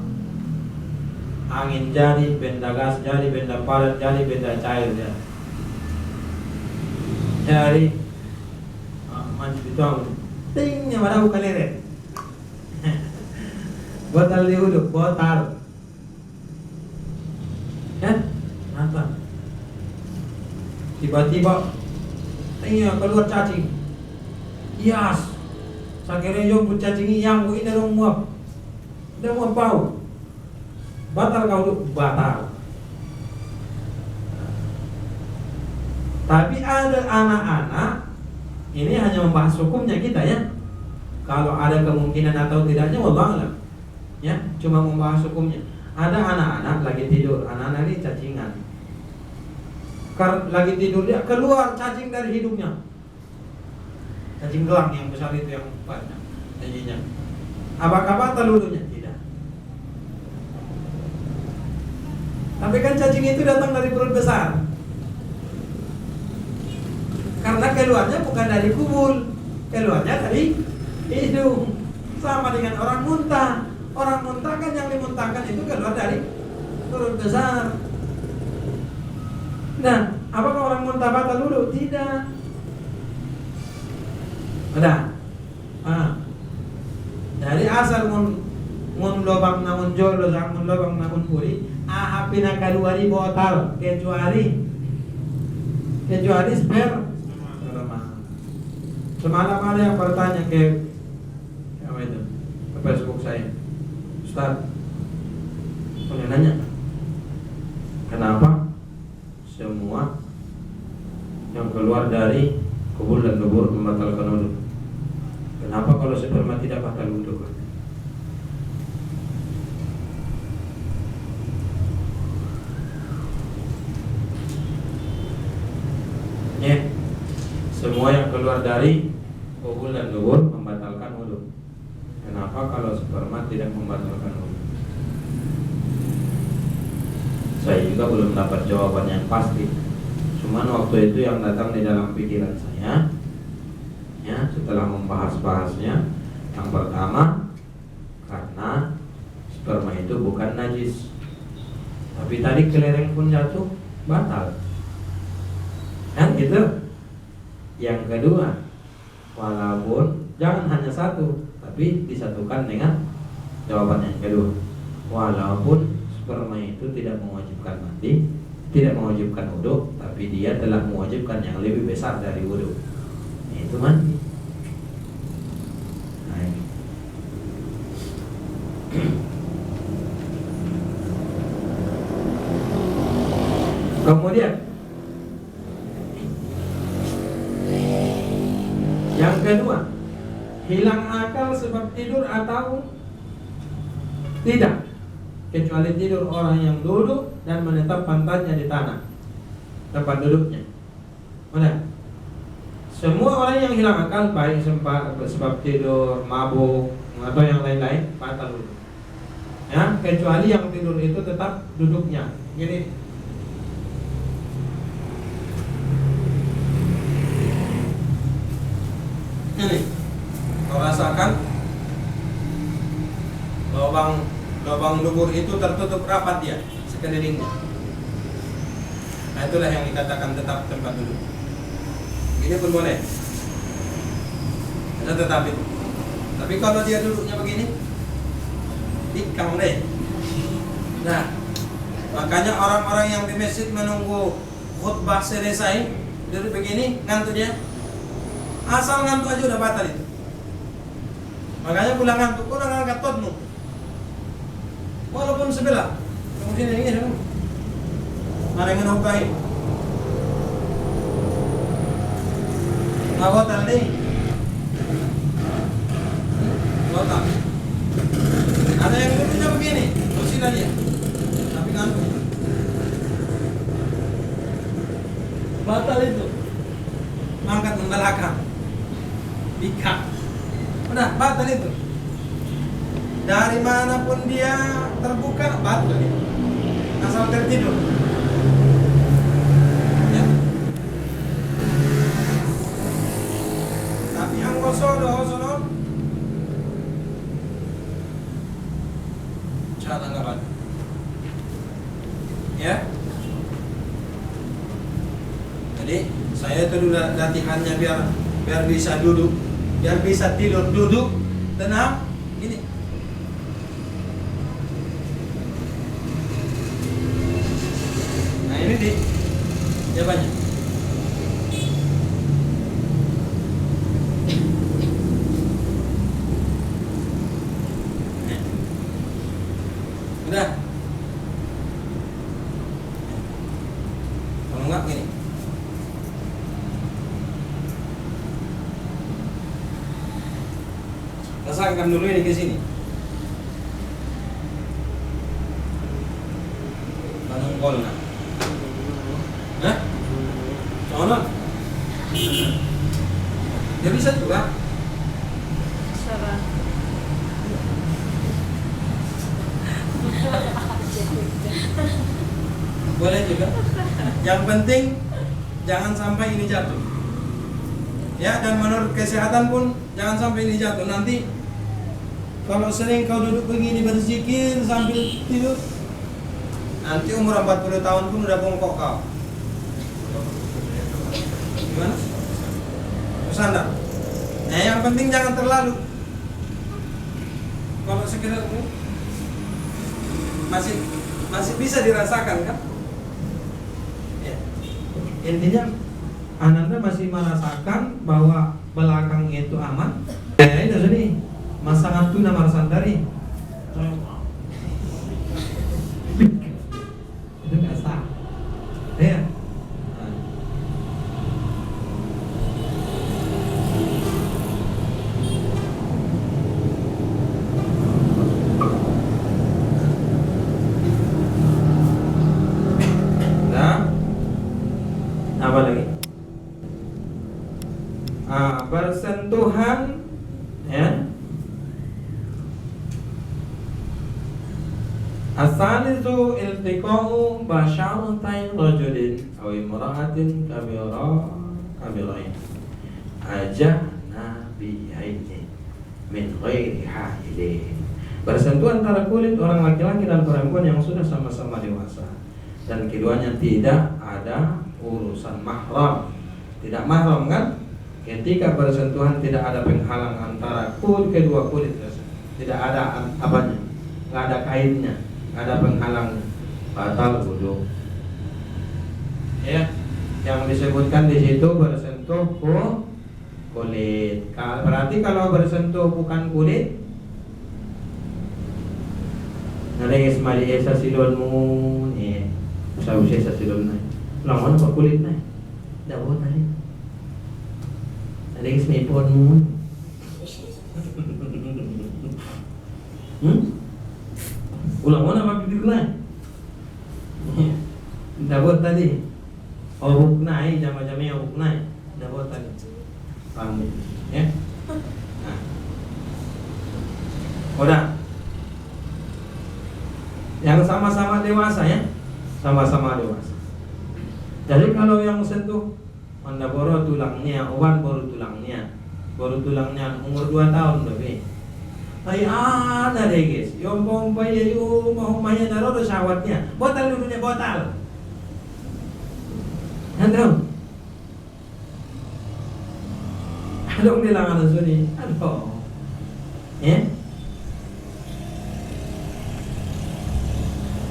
Angin jadi, benda gas jadi, benda padat jadi, benda cair jadi. Jadi masih dituang, tingnya pada bukan leret. Botol di wudu, botol. Ya, apa? Tiba-tiba tingnya keluar cacing. Yes, sakit yang cacing yang ini dong muap, udah muap bau. Batal kau wudu, batal. Tapi ada anak-anak, ini hanya membahas hukumnya kita ya. Kalau ada kemungkinan atau tidaknya, wallahu a'lam. Ya, cuma membahas hukumnya. Ada anak-anak lagi tidur, anak-anak ini cacingan. Lagi tidur dia keluar cacing dari hidungnya. Cacing gelang yang besar itu yang banyak tajinya. Apakah batal wudunya? Tidak. Tapi kan cacing itu datang dari perut besar. Karena keluarnya bukan dari kubul, keluarnya dari hidung. Sama dengan orang muntah. Orang muntah kan yang dimuntahkan itu keluar dari perut besar. Nah, apakah orang muntah batal wudu? Tidak. Ada. Dari asal mun lobang namun jolo mun lobang namun puri, ahapina kaluari botal kecuali sper. Semalam ada yang bertanya ke apa itu, ke Facebook saya, Ustaz, boleh nanya, kenapa semua yang keluar dari kubur dan dubur membatalkan wudu? Kenapa kalau sperma tidak batal wudu? Ya, semua yang keluar dari kubul dan dubur membatalkan wudu. Kenapa kalau sperma tidak membatalkan wudu? Saya juga belum dapat jawaban yang pasti. Cuman waktu itu yang datang di dalam pikiran saya, ya, setelah membahas-bahasnya, yang pertama karena sperma itu bukan najis. Tapi tadi kelereng pun jatuh, batal. Kan gitu. Yang kedua, walaupun jangan hanya satu, tapi disatukan dengan jawaban yang kedua. Walaupun sperma itu tidak mewajibkan mandi, tidak mewajibkan wudu, tapi dia telah mewajibkan yang lebih besar dari wudu, yaitu mandi. Nah, ini. Kemudian yang kedua, hilang akal sebab tidur atau tidak? kecuali tidur orang yang duduk dan menetap pantatnya di tanah, tempat duduknya. Mana? Semua orang yang hilang akal, baik sebab tidur, mabuk, atau yang lain-lain, batal wudhu. Ya, kecuali yang tidur itu tetap duduknya. Jadi ini, kau rasakan lubang dubur itu tertutup rapat dia sekelilingnya. Nah, itulah yang dikatakan tetap tempat duduk. Ini pun boleh. Ada tetap itu. Tapi kalau dia duduknya begini, tikam deh. Nah, makanya orang-orang yang di masjid menunggu khutbah selesai duduk begini, ngantuk dia. Asal ngantuk aja udah batal itu. Makanya pulang ngantuk, kau udah ngangkat totmu. Walaupun sebelah, kemudian ini dong. Ada yang menukai. Nggak batal nih. Batal. Ada yang duduknya begini, kursi dia, tapi ngantuk. Batal itu. Angkat membelakang. Ikat. Udah batal itu. Dari manapun dia terbuka batal itu. Asal tertidur. Ya. Tapi ang sono cara nggak batal. Ya. Jadi saya itu dulu latihannya biar bisa duduk, biar bisa tidur duduk tenang gini. Nah ini di jawabannya. Udah. Kalau enggak gini. Rasakan dulu ini ke sini. Panungkol nak. Hah? Sono. Dia bisa juga. Sarah. Boleh juga. Yang penting jangan sampai ini jatuh. Ya, dan menurut kesehatan pun jangan sampai ini jatuh. Nanti kalau sering kau duduk begini berzikir sambil tidur, nanti umur 40 tahun pun udah bongkok kau. Gimana? Bersandar. Nah, yang penting jangan terlalu. Kalau sekedar masih bisa dirasakan kan? Ya. Intinya Ananda masih merasakan bahwa belakang itu aman. Ya itu sini. Masa ngatu nama sandari. Itu nggak sah. Ya. Apa lagi? Bersentuhan, ya. Asalisu iltiqa'u basyaratain rajulin aw imra'atin kabirain ajnabiyaini min ghairi hailin. Bersentuhan antara kulit orang laki-laki dan perempuan yang sudah sama-sama dewasa dan keduanya tidak ada urusan mahram. Tidak mahram kan? Ketika bersentuhan tidak ada penghalang antara kedua kulit, tidak ada apanya, nggak ada kainnya, nggak ada penghalangnya, batal wudu. Ya, yang disebutkan di situ bersentuh kulit. Berarti kalau bersentuh bukan kulit, nanti ismali esa silonmu, nih, usah esa silon nih, lawan apa kulit nih, dapat nih. Ada ismi ponmu. Ulang mana apa bibir naik? Dapat tadi. Obuk naik, jama-jamnya obuk naik. Dapat tadi. Paham ya? Nah. Udah. Yang sama-sama dewasa ya, sama-sama dewasa. Jadi kalau yang sentuh Anda baru tulangnya, Owan baru tulangnya umur 2 tahun lebih. Ay ada deh guys, yung pompay yung mahumaya na ro syawatnya. Botal dulu nih botal. Ano? Anong nilangan ng suni? Ano? Eh?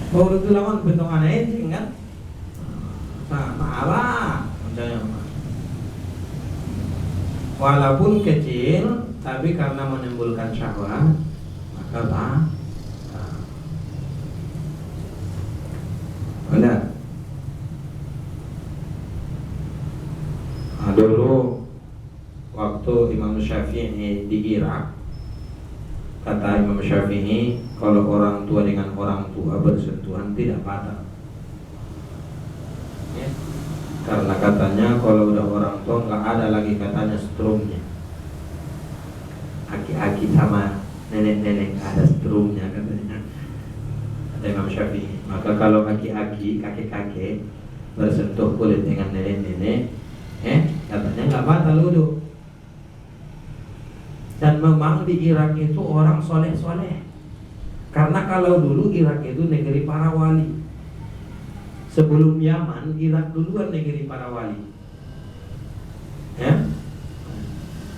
Baru tulangan bentungan anjing kan? Malah. Walaupun kecil, tapi karena menimbulkan syahwat, maka ada. Dulu waktu Imam Syafi'i di Irak, kata Imam Syafi'i, kalau orang tua dengan orang tua bersentuhan tidak batal. Ya. Karena katanya kalau udah orang tua nggak ada lagi katanya strumnya. Aki-aki sama nenek-nenek ada strumnya katanya. Kata Imam Syafi'i. Maka kalau aki-aki, kakek-kakek bersentuh kulit dengan nenek-nenek, katanya nggak batal wudu. Dan memang di Irak itu orang soleh-soleh. Karena kalau dulu Irak itu negeri para wali. Sebelum Yaman, Irak duluan negeri para wali. Ya,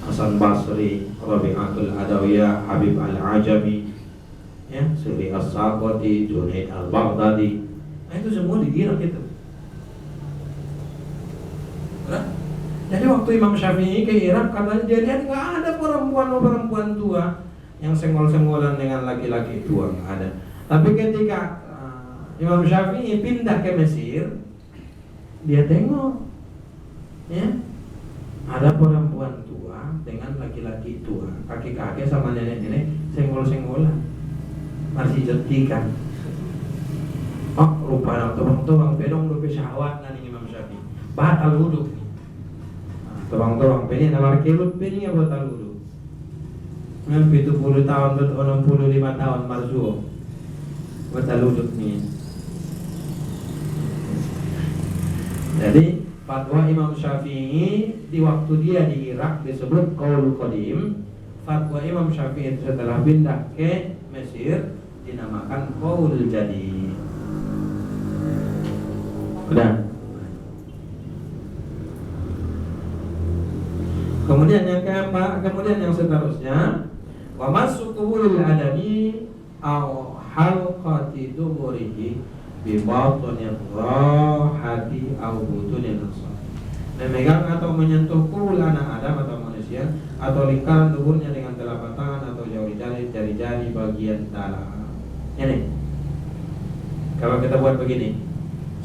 Hasan Basri, Rabi'atul Adawiyah, Habib Al-Ajami, ya, Suri As-Saqati, Junaid Al-Baghdadi. Nah, itu semua di Irak itu. Nah, jadi waktu Imam Syafi'i ke Irak, katanya dia lihat nggak ada perempuan tua yang senggol-senggolan dengan laki-laki tua, nggak ada. Tapi ketika Imam Syafi'i pindah ke Mesir, dia tengok, ya, ada perempuan tua dengan laki-laki tua, kakek-kakek sama nenek-nenek senggol-senggolan, masih jetikan. Oh, rupanya tobang-tobang pedong dope syahwat nani Imam Syafi'i, batal wudu. Tobang-tobang peni namar kelut peni yang batal wudu. 70 tahun atau 65 tahun marzuo batal wudu nih. Jadi fatwa Imam Syafi'i di waktu dia di Irak disebut qaul qadim. Fatwa Imam Syafi'i setelah pindah ke Mesir dinamakan qaul jadid. Udah. Kemudian yang keempat, kemudian yang seterusnya, wa masukul adami au halqati duburihi bi batinir rahati au butunil nasab. Memegang atau menyentuh kubul anak Adam atau manusia atau lingkaran tubuhnya dengan telapak tangan atau jari-jari bagian dalam. Ini. Kalau kita buat begini,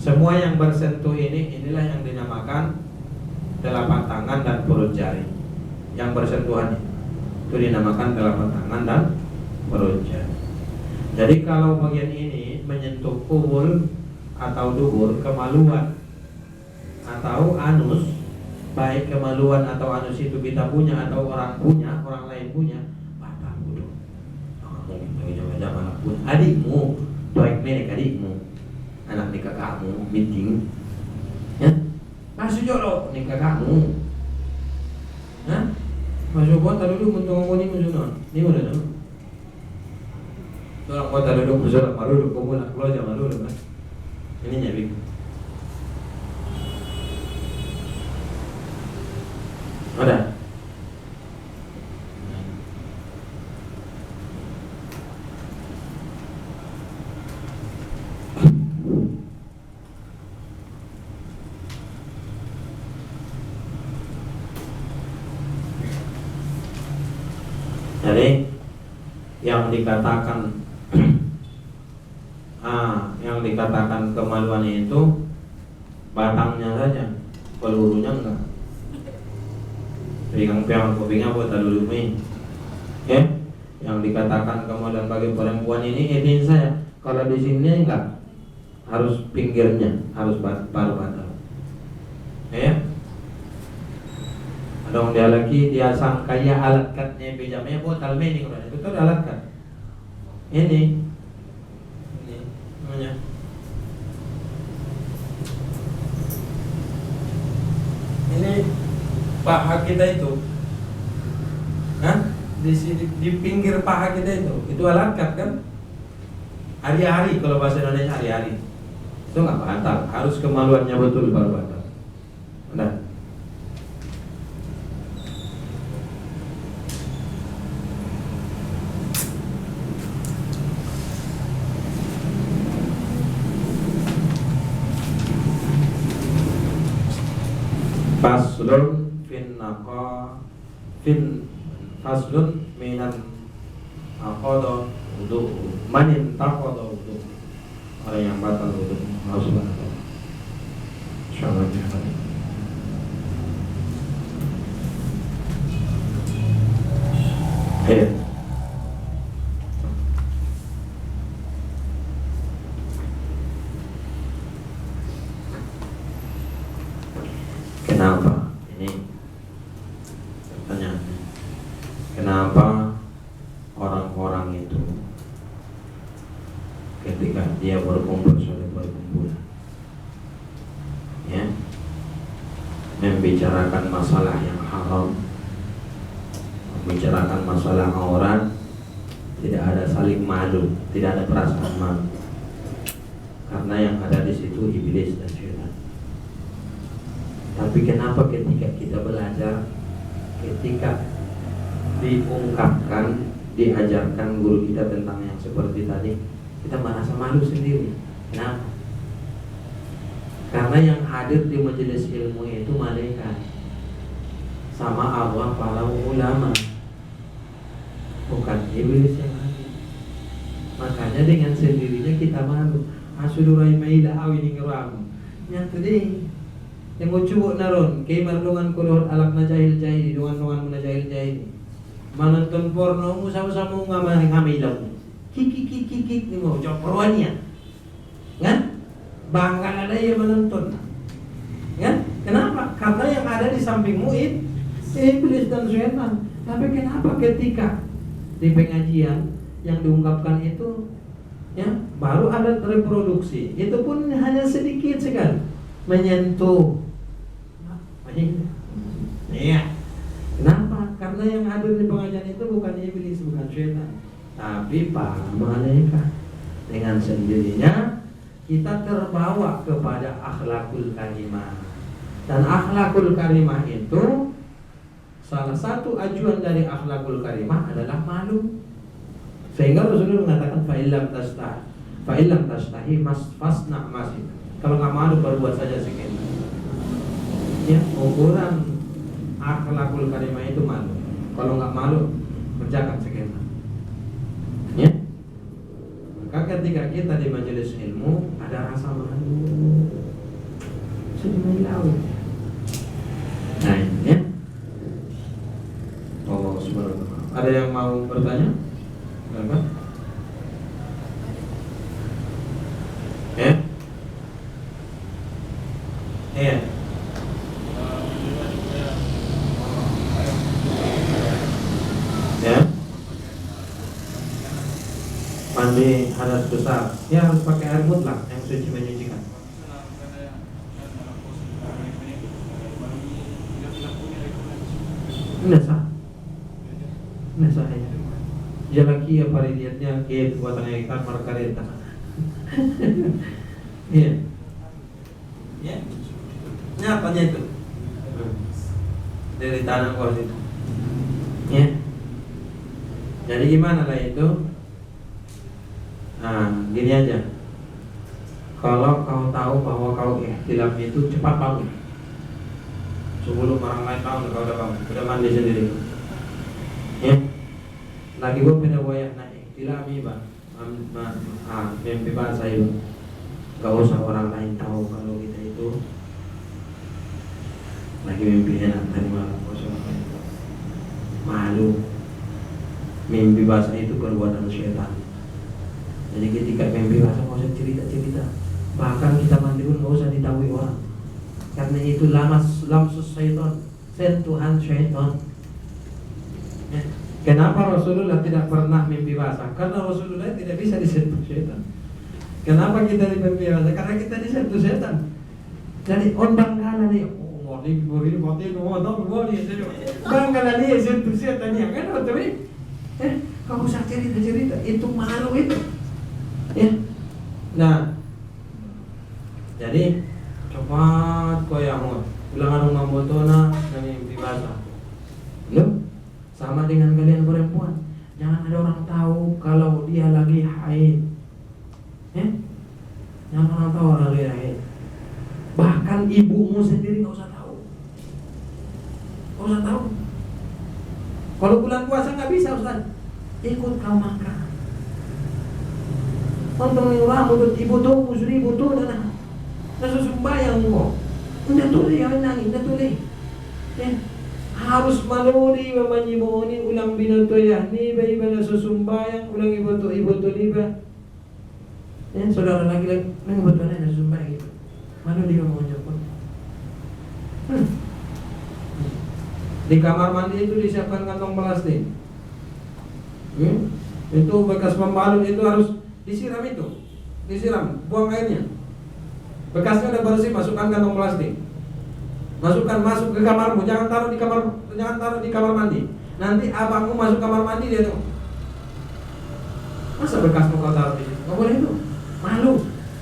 semua yang bersentuh inilah yang dinamakan telapak tangan dan perut jari. Yang bersentuhan itu dinamakan telapak tangan dan perut jari. Jadi kalau bagian ini menyentuh kubul atau dubur, kemaluan atau anus, baik kemaluan atau anus itu kita punya atau orang punya, orang lain punya, batal wudu. Jangan anak pun adikmu, baik menek adikmu, anak nikah kamu, meeting, ya, masuk jorok nikah kamu, nah, masuk kota dulu untuk ngomongin musuh ini udah dong. Orang kota duduk musuh malu duduk kumul aku aja malu kan. Ini nyabi. Ada. Jadi yang dikatakan yang dikatakan kemaluan itu batangnya saja, pelurunya enggak. Pingang-pingang kupingnya buat alulumi. Ya, yang dikatakan kemaluan bagi perempuan ini edin saya. Kalau di sini enggak, harus pinggirnya, harus baru batal. Ya. Ada dia lagi dia sangkaya alat katnya bijamnya botal meni udah itu alat kat. Ini namanya. Ini paha kita itu. Hah? Di pinggir paha kita itu alat kat kan? Hari-hari kalau bahasa Indonesia hari-hari. Itu enggak batal, harus kemaluannya betul baru batal. Nah. Faslun faslun minan aqada wudu manin taqada wudu orang yang batal wudu harus batal. Insyaallah ya. Kenapa? Ini pertanyaannya. Kenapa orang-orang itu ketika dia berkumpul ya, membicarakan masalah yang haram, membicarakan masalah aurat, tidak ada saling malu, tidak ada perasaan malu, karena yang ada di situ iblis dan syaitan. Tapi kenapa ketika kita belajar, ketika diungkapkan, diajarkan guru kita tentang yang seperti tadi, kita merasa malu sendiri. Kenapa? Karena yang hadir di majelis ilmu itu malaikat sama Allah para ulama, bukan iblis yang hadir. Makanya dengan sendirinya kita malu. Asudurai maila awini ngeramu. Yang tadi yang ucubuk naron kay marlungan kulur alak na jahil-jahil dungan-dungan mo na jahil-jahil manonton porno mo sama-sama mo ngamay lang kik mo jawab perwannya kan bangga ada yang menonton kan kenapa karena yang ada di sampingmu iblis dan syaitan. Tapi kenapa ketika di pengajian yang diungkapkan itu ya baru ada reproduksi, itu pun hanya sedikit sekali menyentuh. Iya. Kenapa? Karena yang hadir di pengajian itu bukan iblis, bukan syaitan, tapi para malaikat. Dengan sendirinya kita terbawa kepada akhlakul karimah. Dan akhlakul karimah itu salah satu ajuan dari akhlakul karimah adalah malu. Sehingga Rasulullah mengatakan fa'illam tastahi fasna masih. Kalau nggak malu berbuat saja sekian. Ya, ukuran akhlakul karimah itu malu. Kalau nggak malu, kerjakan sekian. Ya. Maka ketika kita di majelis ilmu ada rasa malu, sudah malu. Nah, ya. Allah subhanahu wa ta'ala. Ada yang mau bertanya? Apa? Ya? Iya. Ya. Mandi hadas besar, ya harus pakai air mutlak yang suci menyucikan. Nasa ya. Dia lagi ya paridiatnya ke buatannya ikan margarita. Iya. Ya. Nyapanya itu? Dari tanah kau itu. Ya. Jadi gimana lah itu? Nah, gini aja. Kalau kau tahu bahwa kau ikhtilaf itu cepat bangun. Sebelum orang lain tahu kau udah bangun, udah mandi sendiri. Ya. Lagi gua pindah wayak naik ikhtilaf bang. Mimpi bahasa itu. Gak usah orang lain tahu kalau kita itu lagi mimpi enak tadi malam. Gak usah orang lain tahu. Malu. Mimpi bahasa itu perbuatan syaitan. Jadi ketika mimpi basah nggak usah cerita-cerita. Bahkan kita mandi pun nggak usah ditahui orang. Karena itu lamsus syaitan, sentuhan syaitan. Ya. Kenapa Rasulullah tidak pernah mimpi basah? Karena Rasulullah tidak bisa disentuh syaitan. Kenapa kita mimpi basah? Karena kita disentuh syaitan. Jadi bangkala nih, bangkala nih sentuh syaitan ya kan? Kamu usah cerita-cerita, itu malu itu. Ya. Nah, jadi cepat koyamot ulangan ngambotona dan mimpi basah. Loh, sama dengan kalian perempuan, jangan ada orang tahu kalau dia lagi haid. Ya? Jangan orang tahu orang lagi haid. Bahkan ibumu sendiri nggak usah tahu. Nggak usah tahu. Kalau bulan puasa nggak bisa Ustaz, ikut kau makan. Untuk orang ibu tuh musri ibu tuh dan nasusumbayang mo. Tidak tuloy ang nangin, tidak tuloy. Harus maluri mamanyimoni ulang binotoya ni iba nasusumbayang ulang ibu to liba. Saudara lagi nang ibu to na nasusumbayang itu. Maluri mamanya pun. Di kamar mandi itu disiapkan kantong plastik. Itu bekas pembalut itu harus disiram itu. Disiram, buang airnya. Bekasnya udah bersih, masukkan kantong plastik. Masuk ke kamarmu, jangan taruh di kamar mandi. Nanti abangmu masuk kamar mandi dia tuh. Masa bekasmu kau taruh di situ? Enggak boleh itu.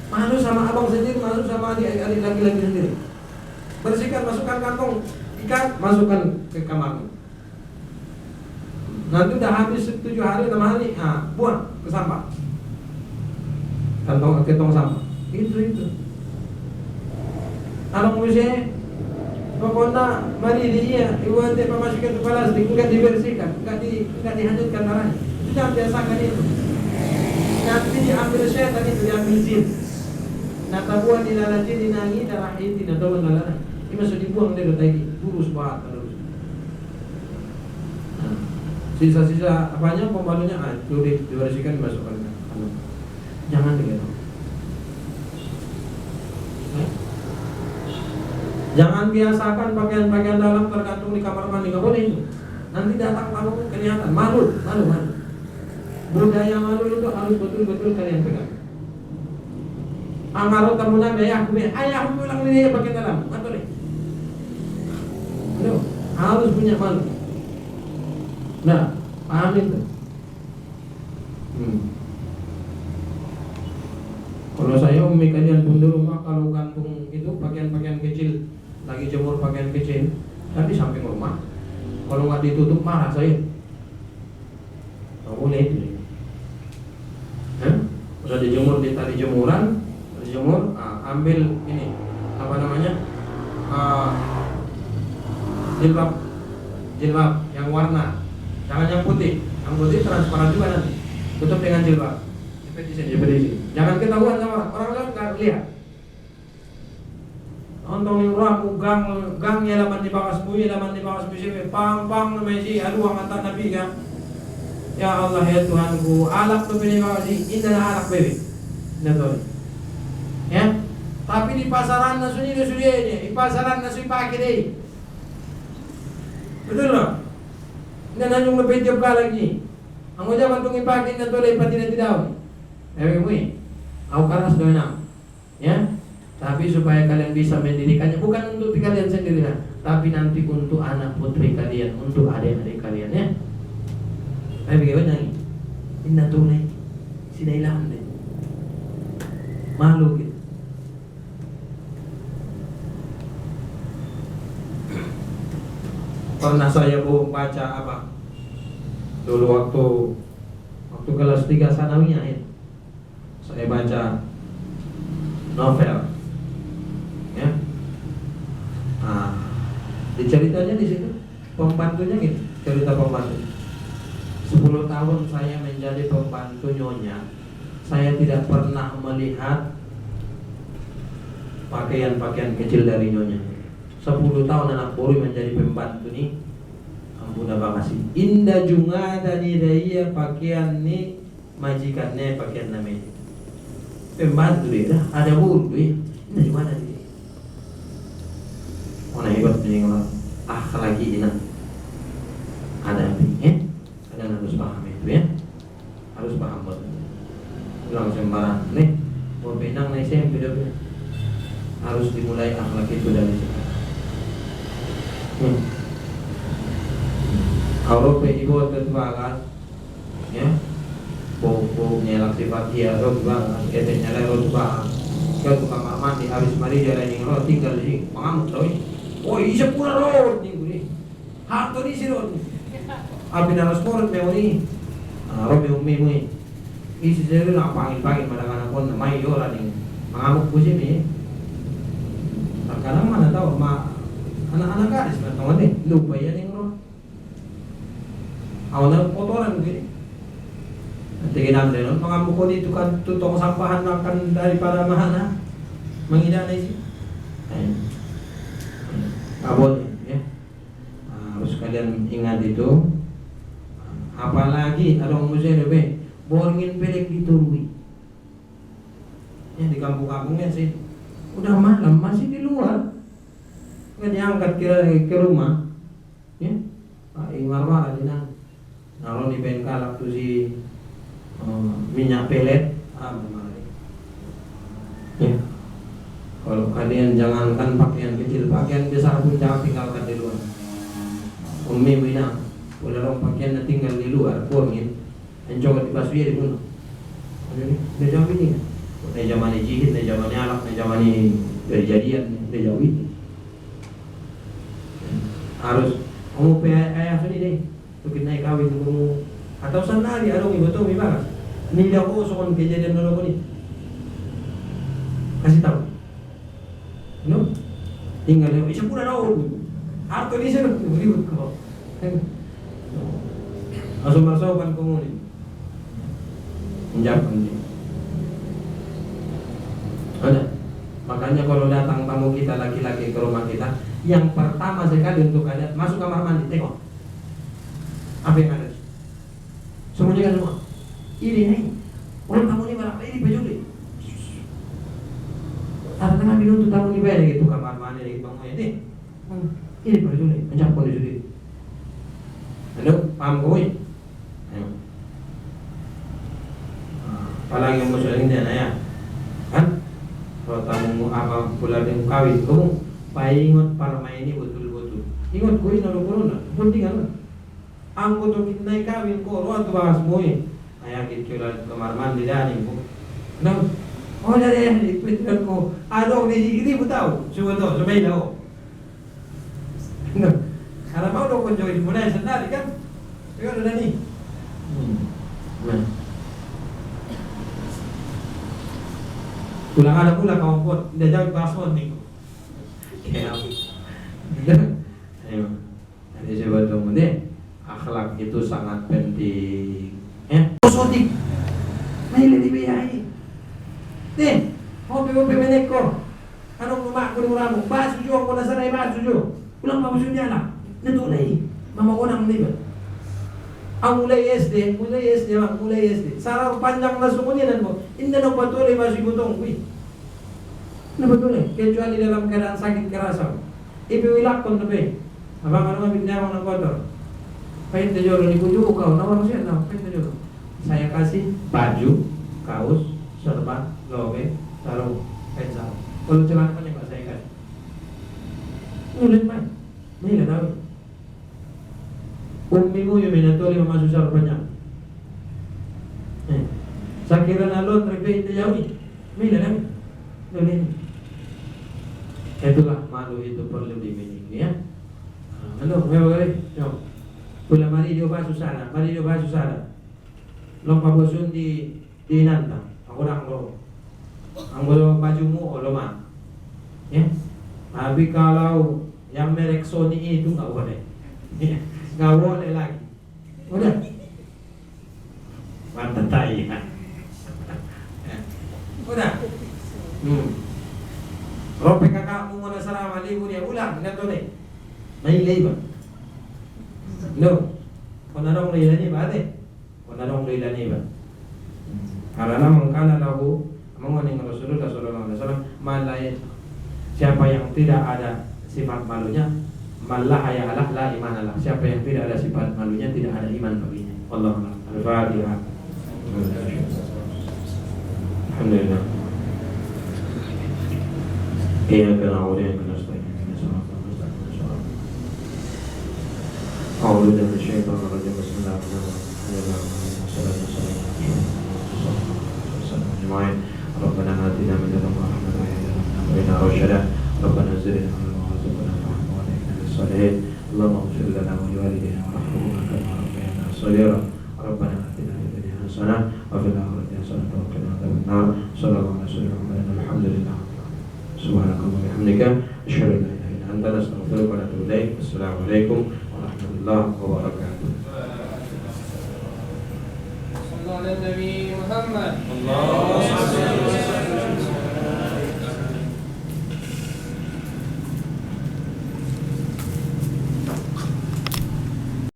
Malu sama abang sendiri, malu sama adik laki-laki sendiri. Bersihkan, masukkan kantong, ikat, masukkan ke kamarmu. Nanti udah habis 7 hari 6 hari, buang ke sampah. Kantong sampah. Itu. Anak musim pokoknya mari dia iwan dia memasukkan ke plastik, enggak dibersihkan, enggak dihanyutkan darahnya. Itu jangan biasakan itu. Nanti diambil syaitan itu, diambil jin. Natabuan dilalajin dinangi darah itu natabuan lalana. Ini masuk dibuang dari tadi, burus banget terus. Sisa-sisa apanya pembalunya itu dibersihkan dimasukkan. Jangan begitu. Jangan biasakan pakaian-pakaian dalam tergantung di kamar mandi, nggak boleh itu. Nanti datang tamu kelihatan malu. Budaya malu itu harus betul-betul kalian pegang. Angaro tamunan ayahku bilang dia pakai dalam, betul nih. Harus punya malu. Nah, paham itu. Kalau saya umi kalian pun di rumah kalau gantung itu pakaian-pakaian kecil, lagi jemur pakaian kecil, kan di samping rumah. Kalau nggak ditutup marah saya. Nggak boleh itu. Udah dijemur di tali jemuran, dijemur, ambil ini apa namanya jilbab yang warna, jangan yang putih transparan juga nanti. Tutup dengan jilbab. Seperti sini. Jangan ketahuan sama orang lain nggak lihat. Ontong ni orang gang laman di bawah sebuah pang namanya aduh antar nabi kan. Ya Allah ya Tuhanku, alak tu pilih bawah si indah alak bebe. Betul. Ya. Tapi di pasaran nasunya di pasaran nasu pakai deh. Betul loh. Dan hanya lebih tiap kali lagi. Ang uja bantung ipakin na tulay pati na tidaw. Aku keras doa. Ya. Tapi supaya kalian bisa mendirikannya bukan untuk kalian sendiri, tapi nanti untuk anak putri kalian, untuk adik-adik kalian ya. Ayo bagaimana nih? Inna tunai sinailahan deh. Malu gitu. Pernah saya baca apa? Dulu waktu kelas 3 sanawiyah ya. Saya baca novel. Ya. Ceritanya di situ pembantunya gitu, cerita pembantu. 10 tahun saya menjadi pembantu nyonya, saya tidak pernah melihat pakaian-pakaian kecil dari nyonya. 10 tahun anak baru menjadi pembantu nih, ampun apa kasih. Indah juga dari dia pakaian nih majikannya pakaian namanya pembantu dia ada bulu dia ini gimana dia mana hebat dia orang akhlak ini ada kalian harus paham itu ya, harus paham betul. Pulang sembarang nih mau benang nih SMP harus dimulai akhlak itu dari sekarang. Kalau ibu terbagas ya bau nyelak sifat dia terbagas ketenya lewat banget kalau tukang mandi habis mandi jalan yang lo tinggal di pengamuk loh oh isa pura lo nih hak tuh di sini abi naras porot meuni robe umi mui isi jadi nak pangil pada kon mai yo lah nih mengamuk ku sini kadang mana tahu anak-anak gadis teman nih lupa ya nih roh awalnya kotoran begini nanti kita ambil mengamuk ko dito kan tutong sampahan makan daripada mahana menghidang sih boleh ya harus kalian ingat itu. Apalagi ada orang muslim lebih borngin pelek diturui ya di kampung-kampungnya sih udah malam masih di luar nggak diangkat ke rumah ya Pak Imar dinang kalau di Bengkalak tuh si minyak pelet ya kalau kalian jangankan pakaian kecil pakaian besar pun jangan tinggalkan di luar umi minang boleh orang pakaian yang tinggal di luar borngin mencoba dibasuh di bunuh dia jauh ini dia zaman jihid, dia zaman alak, dia zaman dari jadian, dia jauh ini harus kamu ayah sini deh untuk naik kawin kamu atau sendiri ada ibu tuh mibagas ini dia kok soal kejadian dulu ini kasih tahu no tinggal dia bisa pura tahu harus di sana ribut kau masuk kan kamu ini menjawab ini ada makanya kalau datang tamu kita laki-laki ke rumah kita yang pertama sekali untuk ada masuk kamar mandi tengok apa yang ada semuanya kan semua ini nih orang tamu ini berapa ini baju ini ada tengah minum tuh tamu ini bayar gitu kamar mandi gitu bang ini baju ini mencampur di sini halo paham kau ini apalagi yang muslim dia ya kan kalau tamu apa bulan yang kawin kamu paingot parma ini betul-betul ingat kau ini corona penting kan angko to naik kawin ko ro to bahas moy ayah kira kamar mandi dan ibu nah oh dari pikiran ko adong di ini tahu coba to sampai tahu nah karena mau dong join mulai sendiri kan ya udah nih nah pulang ada pula kawan pot dia jauh paspor nih kayak ayo jadi coba tunggu deh akhlak itu sangat penting ya positif maile dibiayai deh hobi meneko anong lumak ko muramu basu jo ko nasanay basu jo ulang basu niya na natulay mama ko nang liba ang mulai SD sarang panjang na sumuninan mo hindi na patuloy basu butong kuy na patuloy kecuali dalam keadaan sakit kerasa ibiwilak kon tabi abang ano nga bignawa ng kotor pahit na jolo ni kujo kau nawar siya na pahit na jolo saya kasih baju kaos serba lobe sarung pensal kalau celana kan yang saya kasih nulit main nila tahu ummi mo yung minatuli mamasusar pa niya sakira na lon repay na yawi nila lang nulit itulah malu itu perlu dimiliki ya ano may bagay yo pula mari dio basu sana long pabosun di nanta ako lang lo ang bajumu o loma ya tapi kalau yang merek Sony itu nggak boleh nggak boleh lagi udah mantap tai ya udah rope kakakmu muna sarama libo niya ulang ganito na nailay ba no kung anong layla niya ba ate kung anong layla niya ba Karena mengkana lahu menguning Rasulullah sallallahu alaihi wasallam malain, siapa yang tidak ada sifat malunya, malah hayalah la imanalah, siapa yang tidak ada sifat malunya tidak ada iman baginya. Wallahu a'lam. Al-Fatihah. Alhamdulillah. Iyyaka na'budu wa iyyaka nasta'in. أعوذ بالله من الشيطان الرجيم بسم الله الرحمن الرحيم والصلاة والسلام على أجمعين ربنا آتنا من لدنك رحمة وهب لنا من أمرنا رشدا ربنا زدنا علما وارزقنا فهما وألهمنا بالصالحين اللهم اغفر لنا ولوالدينا وارحمهما كما ربيانا صغيرا ربنا آتنا في الدنيا حسنة وفي الآخرة حسنة وقنا عذاب النار صلى الله عليه وسلم الحمد لله سبحانك اللهم وبحمدك أشهد أن لا إله إلا أنت نستغفرك ونتوب إليك السلام عليكم ورحمة الله وبركاته. صلى على النبي محمد.